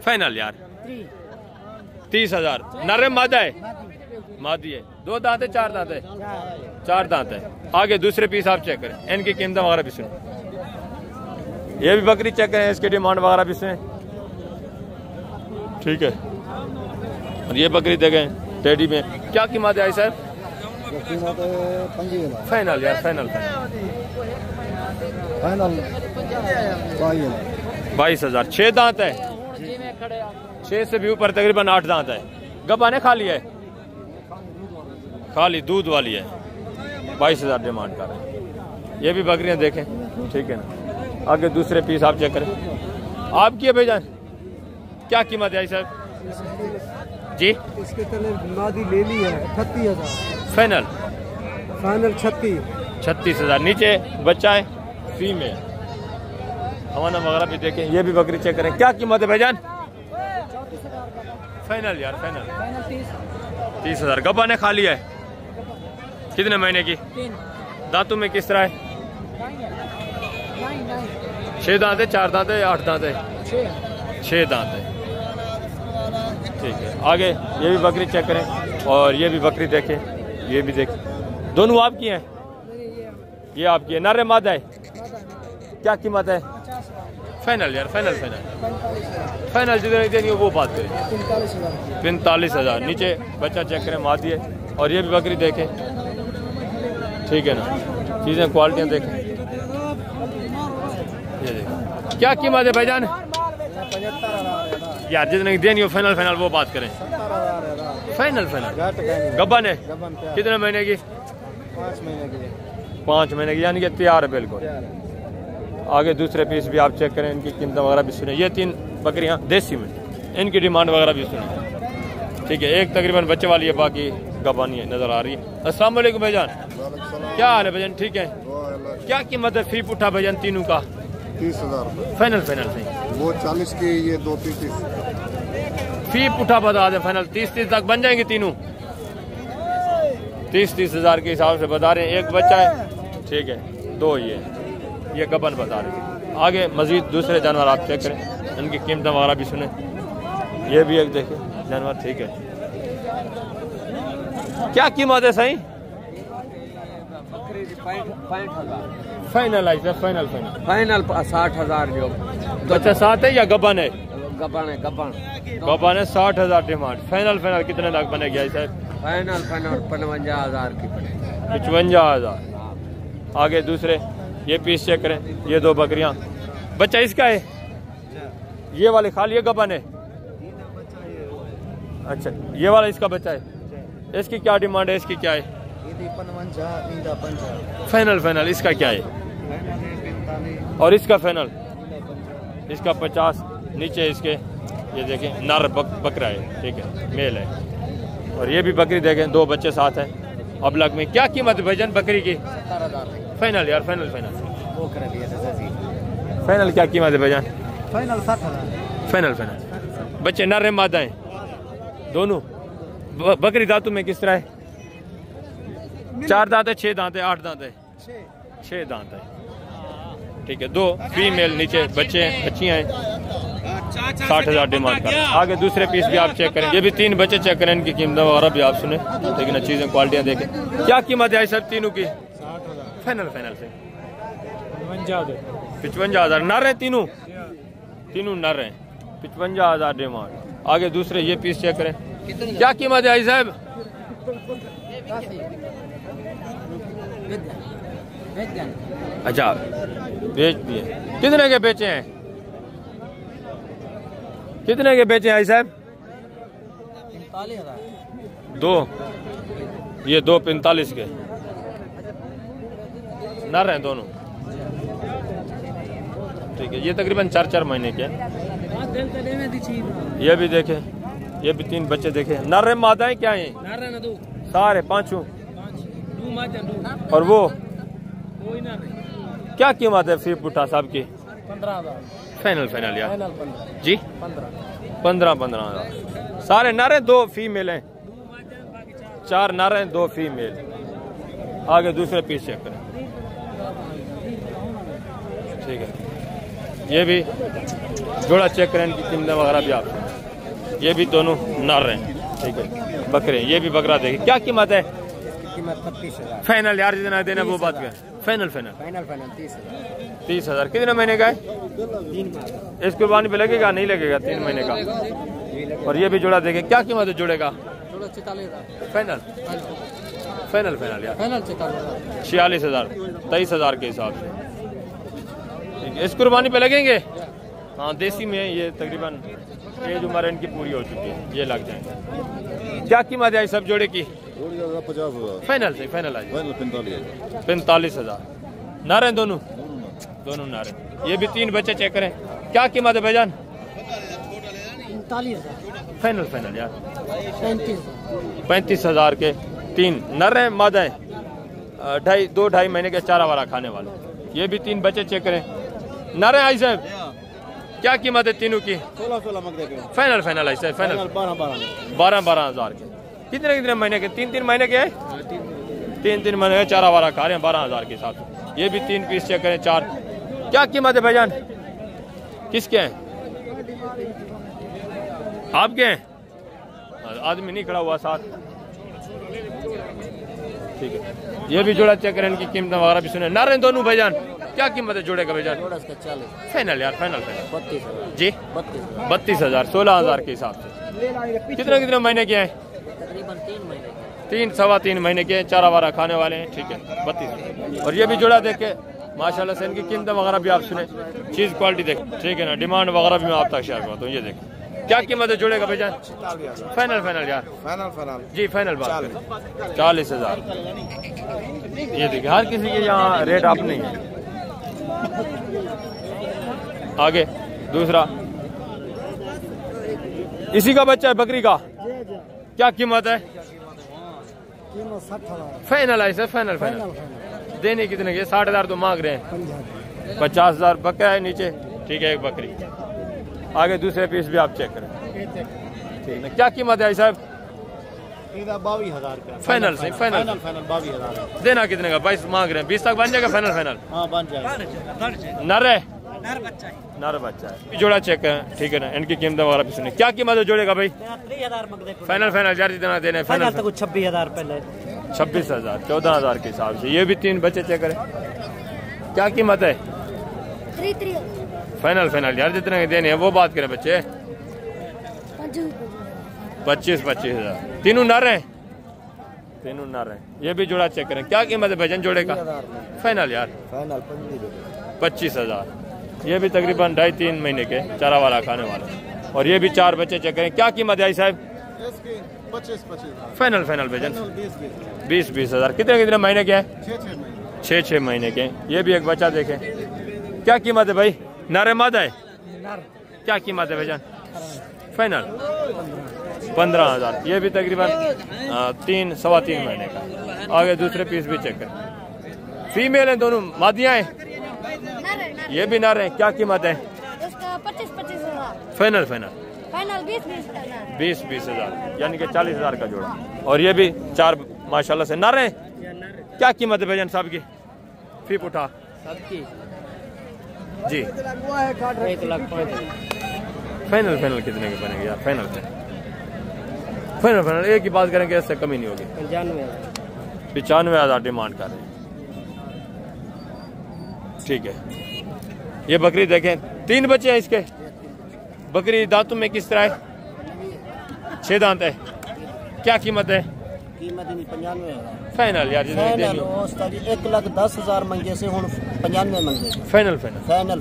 फाइनल यार 30,000। नर मादा है? मादी है। 2 दांत है, 4 दांत है? 4 दांत है। आगे दूसरे पीस आप चेक करें, इनकी कीमत वगैरह भी सुने। ये भी बकरी चेक करें, इसकी डिमांड वगैरह भी सुने, ठीक है। और ये बकरी देखें टेडी में। क्या कीमत है सर? फाइनल यार, फाइनल 22,000। 6 दांत है, 6 से भी ऊपर तकरीबन 8 दांत है। गब्बाने खाली है, खाली दूध वाली है। 22,000 डिमांड कर रहे हैं। ये भी बकरियां देखें, ठीक है ना। आगे दूसरे पीस आप चेक करें। आपकी है भाईजान? क्या कीमत है सर जी? इसके तले मादी ले ली है 38,000 फाइनल 36,000 नीचे बच्चा है, फीमेल। हवाना वगैरह भी देखें। ये भी बकरी चेक करें। क्या कीमत है भाईजान? फाइनल यार, फाइनल 30,000 गब्बाने खाली है। कितने महीने की? दांतों में किस तरह है? 6 दांत है, 4 दांत है, 8 दांत है? 6 दांत है, ठीक है। आगे ये भी बकरी चेक करें। और ये भी बकरी देखें, ये भी देखें। दोनों आपकी हैं? ये आपकी है। नर मादा है? क्या कीमत है? फाइनल यार, फाइनल जितने देनी हो वो बात करें। 45,000। नीचे बच्चा चेक करें, मादी है। और ये भी बकरी देखें, ठीक है ना, चीजें क्वालिटियां देखें। ये देखें। क्या कीमत है भाईजान? यार, जितने की देनी हो फाइनल वो बात करें। फाइनल गब्बन है? कितने महीने की? 5 महीने की, यानी कि तैयार है बिल्कुल। आगे दूसरे पीस भी आप चेक करें, इनकी कीमत वगैरह भी सुने। ये 3 बकरियां देसी में, इनकी डिमांड वगैरह भी सुने, ठीक है। एक तकरीबन बच्चे वाली है, बाकी गब्बानी है, नजर आ रही है। अस्सलाम वालेकुम भाईजान, क्या हाल है भाईजान? ठीक है। क्या कीमत है फी पुठा भाईजान तीनों का? 30,000 फाइनल सही। वो 40 की, ये 2-3 फी पुठा बता दे। फाइनल 30 तक बन जाएंगे तीनों? 30,000 के हिसाब से बता रहे हैं। एक बच्चा है, ठीक है, 2 ये गब्बन बता रहे हैं। आगे मजीद दूसरे जानवर आप चेक करें, इनकी कीमत वगैरह भी सुने। ये भी एक देखें जानवर, ठीक है। क्या कीमत है सही? फाइनल है, फाइनल 60,000 जो बच्चा साथ है या गब्बन है? गब्बन है 60,000 डिमांड। फाइनल कितने लाख बनेगा सर? फाइनल 55,000 की पड़ेगी। 55,000। आगे दूसरे ये पीस चेक करें। ये 2 बकरियां। बच्चा इसका है? ये वाले खाली है, गब्बन है? अच्छा, ये वाला इसका बच्चा है, इसकी क्या डिमांड है, इसकी क्या है? फाइनल फाइनल इसका क्या है? और इसका फाइनल? इसका 50 नीचे इसके। ये देखें नर बकरा है, ठीक है, मेल है। और ये भी बकरी देखें, 2 बच्चे साथ हैं। अब लग में क्या कीमत भजन बकरी की? फाइनल यार, फाइनल फाइनल फाइनल क्या कीमत है भजन? फाइनल 60,000। Final final. बच्चे नर मादा हैं दोनों। बकरी दांतों में किस तरह है? 4 दांत है, 6 दांत है, 8 दांत है? 6 दांत है, ठीक है। 2 फीमेल नीचे बच्चे हैं, बच्चियां हैं। 60,000 डिमांड कर। आगे दूसरे पीस भी आप चेक करें। ये भी 3 बच्चे चेक करें, इनकी कीमत वगैरह भी आप सुने, लेकिन चीजें क्वालिटियां देखें। क्या कीमत है सब तीनों की? फाइनल फाइनल से 55,000। नर है तीनों, तीनों नर हैं। 55,000 डिमांड। आगे दूसरे ये पीस चेक करें, क्या कीमत है आई साहब? अच्छा बेच दिए। कितने के बेचे हैं? कितने के बेचे आई साहब? 2। ये 2 45 के नर हैं दोनों, ठीक है। ये तकरीबन 4-4 महीने के। ये भी देखे, ये भी 3 बच्चे देखे। नर है मादाएं क्या है? सारे 5। और वो क्या कीमत है फिर पुट्ठा साहब की? 15,000। फाइनल फाइनल यार जी 15,000। सारे नर हैं, 2 फीमेल हैं। 4 नर हैं, 2 फीमेल। आगे दूसरे पीस चेक करें, ठीक है। ये भी जोड़ा चेक करें, इनकी कीमत वगैरह भी आप। ये भी दोनों नर हैं, ठीक है, बकरे। ये भी बकरा देखिए, क्या कीमत है? कीमत 35,000। फाइनल यार, जितना देना वो बात कर। Final final 30,000। कितने महीने का है? 3 माह। इस कुर्बानी पे लगेगा नहीं लगेगा? 3 महीने का। और ये भी जोड़ा देखे, क्या कीमत है जोड़े का? 46,000। फाइनल फाइनल फाइनल यार फाइनल 46,000 23,000 के हिसाब से, ठीक है। इस कुर्बानी पे लगेंगे? हाँ, देसी में ये तकरीबन एज उम्र इनकी पूरी हो चुकी है, ये लग जाएंगे। क्या कीमत है सब जोड़े की? 50,000। फाइनल से फाइनल आज 45,000। नर हैं दोनों, दोनों नर हैं। ये भी 3 बच्चे चेक करें, क्या कीमत है भाईजान? 45,000। फाइनल फाइनल यार 35,000। 35,000 के 3 नर हैं, मादा हैं। 2-2.5 महीने के चारा वारा खाने वाले। ये भी 3 बच्चे चेक करें, नर हैं आई साहब। क्या कीमत है तीनों की? 16,000। फाइनल फाइनल आई साहब फाइनल 12,000 के। कितने महीने के? 3-3 महीने के? 3-3 महीने के चारा वारा खा रहे हैं 12,000 के हिसाब से। ये भी 3 पीस चेक करें, 4। क्या कीमत है भाईजान? किसके हैं? आपके हैं? आदमी नहीं खड़ा हुआ साथ, ठीक है। ये भी जोड़ा चेक करें, इनकी कीमत वगैरह भी सुने। नर हैं दोनों भाईजान, क्या कीमत है जोड़े का भाईजान? फाइनल यार फाइनल फाइनल 32,000 जी 32,000 16,000 के हिसाब से। कितने महीने के हैं? तकरीबन 3 महीने। 3-3.25 महीने के चारा वारा खाने वाले हैं, ठीक है। 32। और ये भी जोड़ा देख के माशाल्लाह से इनकी कीमत वगैरह भी आप सुने, चीज क्वालिटी देख, ठीक है ना। डिमांड वगैरह भी मैं आप तक शेयर करता हूँ। ये देख, क्या कीमत है जोड़े का भाईजान? फाइनल फाइनल यार जी फाइनल बात करें 40,000। ये देखिए, हर किसी के यहाँ रेट आप नहीं है। आगे दूसरा, इसी का बच्चा है बकरी का, क्या कीमत है? 60,000। फाइनल है सर, फाइनल फाइनल। देने कितने के? 60,000 तो मांग रहे हैं। 50,000 बकरा है नीचे, ठीक है, एक बकरी। आगे दूसरे पीस भी आप चेक करें, ठीक है। क्या कीमत है साहब? 22,000 का फाइनल से फाइनल 22,000। देना कितने का? 22 मांग रहे हैं, 20 तक बन जाएगा फाइनल फाइनल? हाँ बन जाएगा। नर है, नर बच्चा है। जोड़ा चेक करें, ठीक है ना। इनकी कीमत वगैरह भी सुने, क्या कीमत है जोड़े का भाई? 3,000 फाइनल फाइनल यार जितना देने फाइनल। 26,000 पहले 26,000 14,000 के हिसाब से। ये भी 3 बच्चे चेक करें, क्या कीमत है? फाइनल फाइनल यार जितने के देने हैं वो बात करें बच्चे। 25,000 तीनों नर हैं, तीनों नर हैं। ये भी जोड़ा चेक करें, क्या कीमत है भजन जोड़े का? फाइनल यार फाइनल 25,000। ये भी तकरीबन 2.5-3 महीने के चारा वाला खाने वाला। और ये भी 4 बच्चे चेक करें, क्या कीमत है साहब? 25-25 फाइनल फाइनल भाईजान 20-20 हज़ार। कितने कितने महीने के हैं? 6-6 महीने के हैं। ये भी एक बच्चा देखें, क्या कीमत है भाई? नारे मादा है, क्या कीमत है भाईजान? फाइनल 15,000। ये भी तकरीबन 3-3.25 महीने का। आगे दूसरे पीस भी चेक करें, फीमेल है दोनों, मादियाँ हैं। ये भी नर है, क्या कीमत है? इसका 25-25 हज़ार। फाइनल फाइनल 20-20 हज़ार, यानी कि 40,000 का जोड़ा। और ये भी 4 माशाल्लाह से नर है। क्या कीमत है भाईजान साहब की? फी उठा सबकी जी 1,05,000। फाइनल फाइनल कितने के बनेंगे यार? फाइनल फाइनल फाइनल एक ही बात करेंगे, इससे कमी नहीं होगी। 95,000 डिमांड कर रहे हैं। ठीक है, ये बकरी देखें, 3 बच्चे हैं इसके। बकरी दांतों में किस तरह है? 6 दांत है। क्या कीमत है? कीमत 95,000 फाइनल यार जितनी देनी हो। 1,10,000 मंगे से 95 मंगे। फाइनल फाइनल फाइनल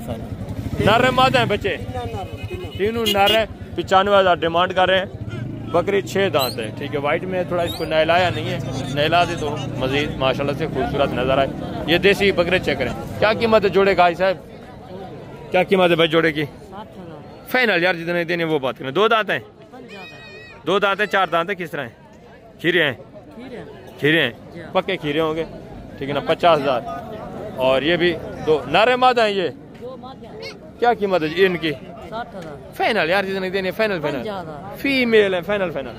नर मादा है बच्चे, तीनों नर है। 95,000 डिमांड कर रहे हैं। बकरी 6 दांत है। ठीक है, वाइट में थोड़ा इसको नहलाया नहीं है, नहला दे तो मजीद माशाल्लाह से खूबसूरत नजर आए। ये देसी बकरे चेक करें, क्या कीमत है जोड़े का भाई साहब? क्या कीमत है भाई जोड़े की? फाइनल यार जितने देने वो बात करें। 2 दांत हैं, 2 दांत है, 4 दांत है, किस तरह है? खीरे हैं, खीरे हैं, पक्के खीरे होंगे। ठीक है ना, 50,000। और ये भी 2 नारे मादा हैं। ये क्या कीमत है इनकी? 60,000। फाइनल यार जितने देने फाइनल फाइनल फीमेल है। फाइनल फाइनल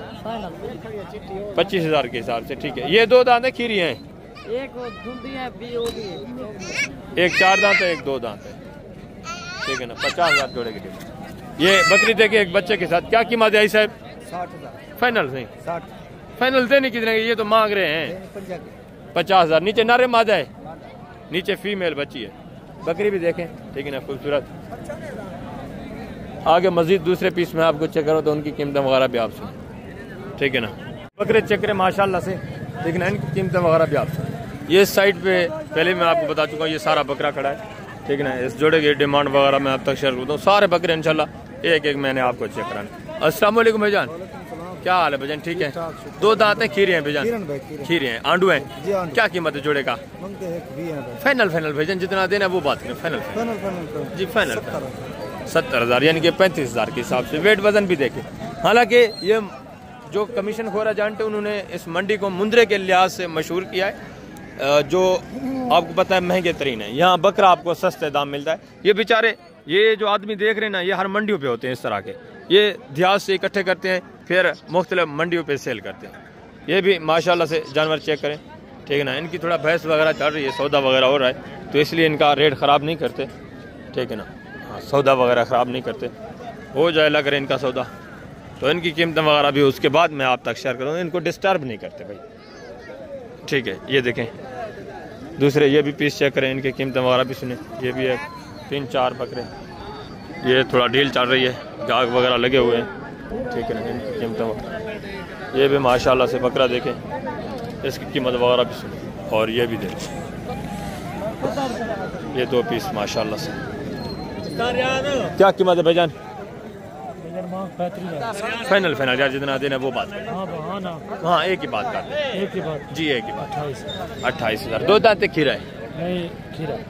25,000 के हिसाब से। ठीक है, ये 2 दांत है, खीरी हैं। एक धुंधी है, एक 4 दांत है, एक 2 दांत है। ठीक है ना, 50,000 जोड़े के लिए। ये बकरी देखिए एक बच्चे के साथ, क्या कीमत है साहब? 60,000 फाइनल नहीं 60 फाइनल देने कितने की? ये तो मांग रहे हैं 50,000। नीचे नारे मादा है, नीचे फीमेल बच्ची है। बकरी भी देखें, ठीक है ना, खूबसूरत। आगे मजीद दूसरे पीस में आपको चेक करो तो उनकी कीमतें वगैरह भी आप सुन। ठीक है ना, बकरे चेक करें माशाल्लाह से, लेकिन इनकी कीमतें वगैरह भी आप सुन। ये साइड पे पहले मैं आपको बता चुका हूँ, ये सारा बकरा खड़ा है। ठीक है ना, इस जोड़े की डिमांड वगैरह मैं आप तक शेयर करता हूँ। सारे बकरे इंशाल्लाह एक एक मैंने आपको चेक कराना। अस्सलाम वालेकुम भाईजान, क्या हाल है भाईजान? ठीक है, 2 दांत हैं, खीरे हैं भाईजान, खीरे हैं, आंडू हैं। क्या कीमत है जोड़े का? फाइनल फाइनल भाईजान जितना देना वो बात करें। फाइनल जी फाइनल 70,000, यानी कि 35,000 के हिसाब से। वेट वजन भी देखें। हालांकि ये जो कमीशन खोरा जानते उन्होंने इस मंडी को मुंद्रे के लिहाज से मशहूर किया है, जो आपको पता है महंगे तरीन है। यहाँ बकरा आपको सस्ते दाम मिलता है। ये बेचारे, ये जो आदमी देख रहे हैं ना, ये हर मंडियों पे होते हैं इस तरह के। ये देहात से इकट्ठे करते हैं, फिर मुख्तलिफ मंडियों पे सेल करते हैं। ये भी माशाल्लाह से जानवर चेक करें। ठीक है ना, इनकी थोड़ा भैंस वगैरह चल रही है, सौदा वगैरह हो रहा है, तो इसलिए इनका रेट ख़राब नहीं करते। ठीक है ना, हाँ, सौदा वगैरह ख़राब नहीं करते। हो जाए लग रहा है इनका सौदा, तो इनकी कीमतें वगैरह भी उसके बाद मैं आप तक शेयर करूँगा। इनको डिस्टर्ब नहीं करते भाई। ठीक है, ये देखें दूसरे, ये भी पीस चेक करें, इनकी कीमतें वगैरह भी सुने। ये भी है 3-4 बकरे, ये थोड़ा डील चल रही है, गाहक वगैरह लगे हुए हैं। ठीक है ना, इनकी कीमतें। ये भी माशाल्लाह से बकरा देखें, इसकी कीमत वगैरह भी सुने। और ये भी देखें, ये 2 पीस माशाल्लाह से। क्या कीमत है भाईजान? फाइनल फाइनल यार जितना देना वो बात करें। हाँ एक ही बात करते हैं, जी एक ही बात। 28,000। 2 दांत खीरा है,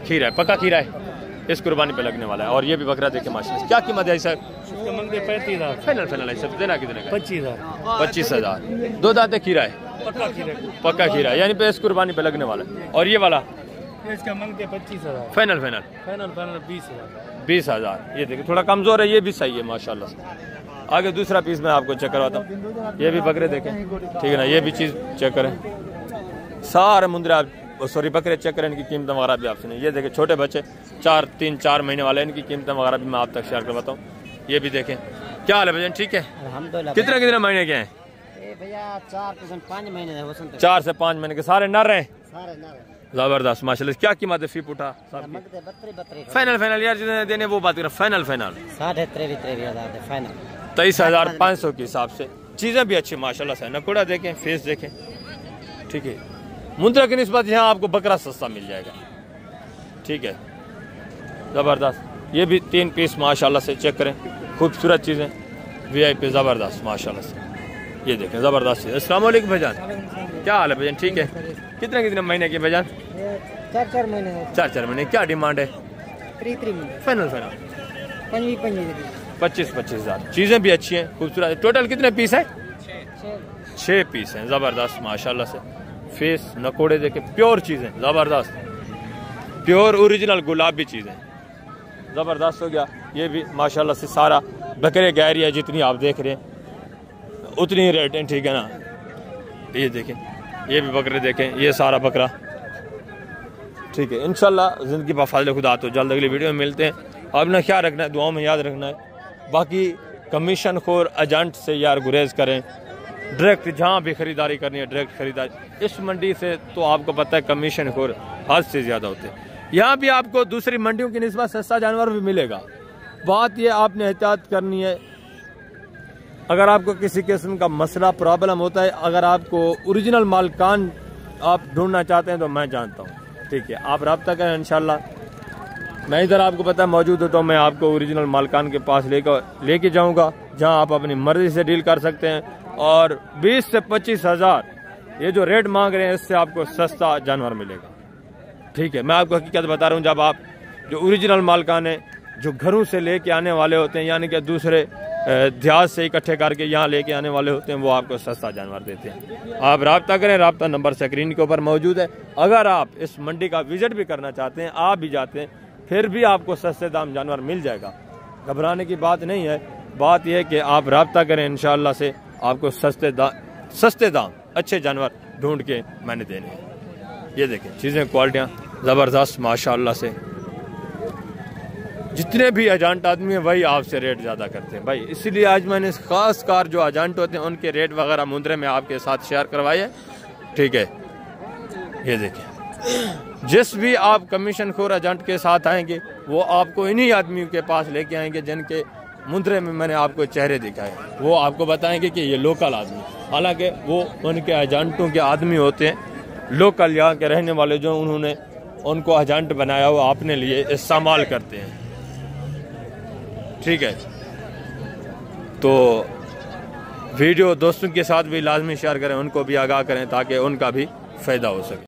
खीरा है, पक्का खीरा है, इस कुर्बानी पे लगने वाला है। और ये भी बकरा देखे माशाल्लाह। क्या कीमत है सर? 35,000। फाइनल फाइनल है सब देना कितने का? 25,000। 25,000। 2 दांत खीरा है, पक्का खीरा है, यानी पे इस कुर्बानी पे लगने वाला है। और ये वाला इसका मांगते 25,000। Final final 20,000। ये देखिए थोड़ा कमजोर है, ये भी सही है माशाल्लाह से। आगे दूसरा पीस मैं आपको चेक करवाता हूँ। ये भी बकरे देखें, ठीक है ना, ये भी चीज़ चेक करें। सारे मुंद्रे आप सॉरी बकरे चेक करें, इनकी कीमत वगैरह भी आप सुनिए। ये देखें छोटे बच्चे 3-4 महीने वाले, इनकी कीमत वगैरह भी मैं आप तक शेयर करवाता हूँ। ये भी देखें। क्या हाल है भैया? ठीक है, कितने महीने के हैं भैया? 4 से 5 महीने है। 4 से 5 महीने के सारे नर हैं, जबरदस्त माशाल्लाह। क्या कीमत है फी पुटा? फाइनल फाइनल यार जितने देने वो बात करें। फाइनल फाइनल 23,500 के हिसाब से। चीज़ें भी अच्छी माशाल्लाह से। नकुड़ा देखें, फेस देखें, ठीक है। मुंद्रा की निस्बत यहाँ आपको बकरा सस्ता मिल जाएगा। ठीक है, ज़बरदस्त। ये भी 3 पीस माशाल्लाह से चेक करें, खूबसूरत चीज़ें, VIP ज़बरदस्त माशाल्लाह से। ये देखें ज़बरदस्त। अस्सलाम वालेकुम भाईजान, क्या हाल है भाईजान? ठीक है। कितने कितने महीने के भाईजान? 4 महीने। 4 महीने। क्या डिमांड है? 3 फाइनल? 25,000। चीज़ें भी अच्छी हैं, खूबसूरत। टोटल कितने पीस है? 6 पीस हैं। ज़बरदस्त माशाल्लाह से। फेस नकोड़े देखे, प्योर चीज़ें, ज़बरदस्त, प्योर ओरिजिनल गुलाबी चीज़ें, ज़बरदस्त हो गया। ये भी माशाल्लाह से सारा बकरे गैरी है, जितनी आप देख रहे हैं उतनी ही रेट है, ठीक है ना। ये देखें, ये भी बकरे देखें, ये सारा बकरा, ठीक है। इंशाल्लाह ज़िंदगी पर फजल खुदा तो जल्द अगली वीडियो में मिलते हैं। अपना ख्याल रखना है, दुआओं में याद रखना है। बाकी कमीशन खोर एजेंट से यार गुरेज करें, डायरेक्ट जहाँ भी ख़रीदारी करनी है डायरेक्ट ख़रीदारी। इस मंडी से तो आपको पता है कमीशन खोर हद से ज़्यादा होते हैं। यहाँ भी आपको दूसरी मंडियों की निस्बत सस्ता जानवर भी मिलेगा। बात ये आपने एहतियात करनी है। अगर आपको किसी किस्म का मसला प्रॉब्लम होता है, अगर आपको ओरिजिनल मालकान आप ढूंढना चाहते हैं तो मैं जानता हूँ, ठीक है। आप रब्ता करें, इंशाल्लाह मैं इधर आपको पता है मौजूद होता हूँ। मैं आपको ओरिजिनल मालकान के पास लेके जाऊँगा, जहाँ आप अपनी मर्जी से डील कर सकते हैं। और 20 से 25,000 ये जो रेट मांग रहे हैं, इससे आपको सस्ता जानवर मिलेगा, ठीक है। मैं आपको हकीकत बता रहा हूँ। जब आप जो ओरिजिनल मालकान है, जो घरों से लेके आने वाले होते हैं, यानी कि दूसरे देहात से इकट्ठे करके यहाँ लेके आने वाले होते हैं, वो आपको सस्ता जानवर देते हैं। आप रब्ता करें, रब्ता नंबर स्क्रीन के ऊपर मौजूद है। अगर आप इस मंडी का विजिट भी करना चाहते हैं, आप भी जाते हैं, फिर भी आपको सस्ते दाम जानवर मिल जाएगा। घबराने की बात नहीं है। बात यह है कि आप रब्ता करें, इंशाअल्लाह से आपको सस्ते दाम अच्छे जानवर ढूंढ के मैंने देने हैं। ये देखें चीज़ें, क्वालिटियाँ ज़बरदस्त माशाअल्लाह से। जितने भी एजेंट आदमी हैं वही आपसे रेट ज़्यादा करते हैं भाई, इसीलिए आज मैंने ख़ास कार जो एजेंट होते हैं उनके रेट वगैरह मुंद्रे में आपके साथ शेयर करवाए हैं, ठीक है। ये देखिए, जिस भी आप कमीशन खोर एजेंट के साथ आएंगे वो आपको इन्हीं आदमियों के पास लेके आएंगे जिनके मुंद्रे में मैंने आपको चेहरे दिखाए। वो आपको बताएंगे कि ये लोकल आदमी, हालांकि वो उनके एजेंटों के आदमी होते हैं, लोकल यहाँ के रहने वाले जो उन्होंने उनको एजेंट बनाया हुआ अपने लिए इस्तेमाल करते हैं, ठीक है। तो वीडियो दोस्तों के साथ भी लाजमी शेयर करें, उनको भी आगाह करें ताकि उनका भी फ़ायदा हो सके।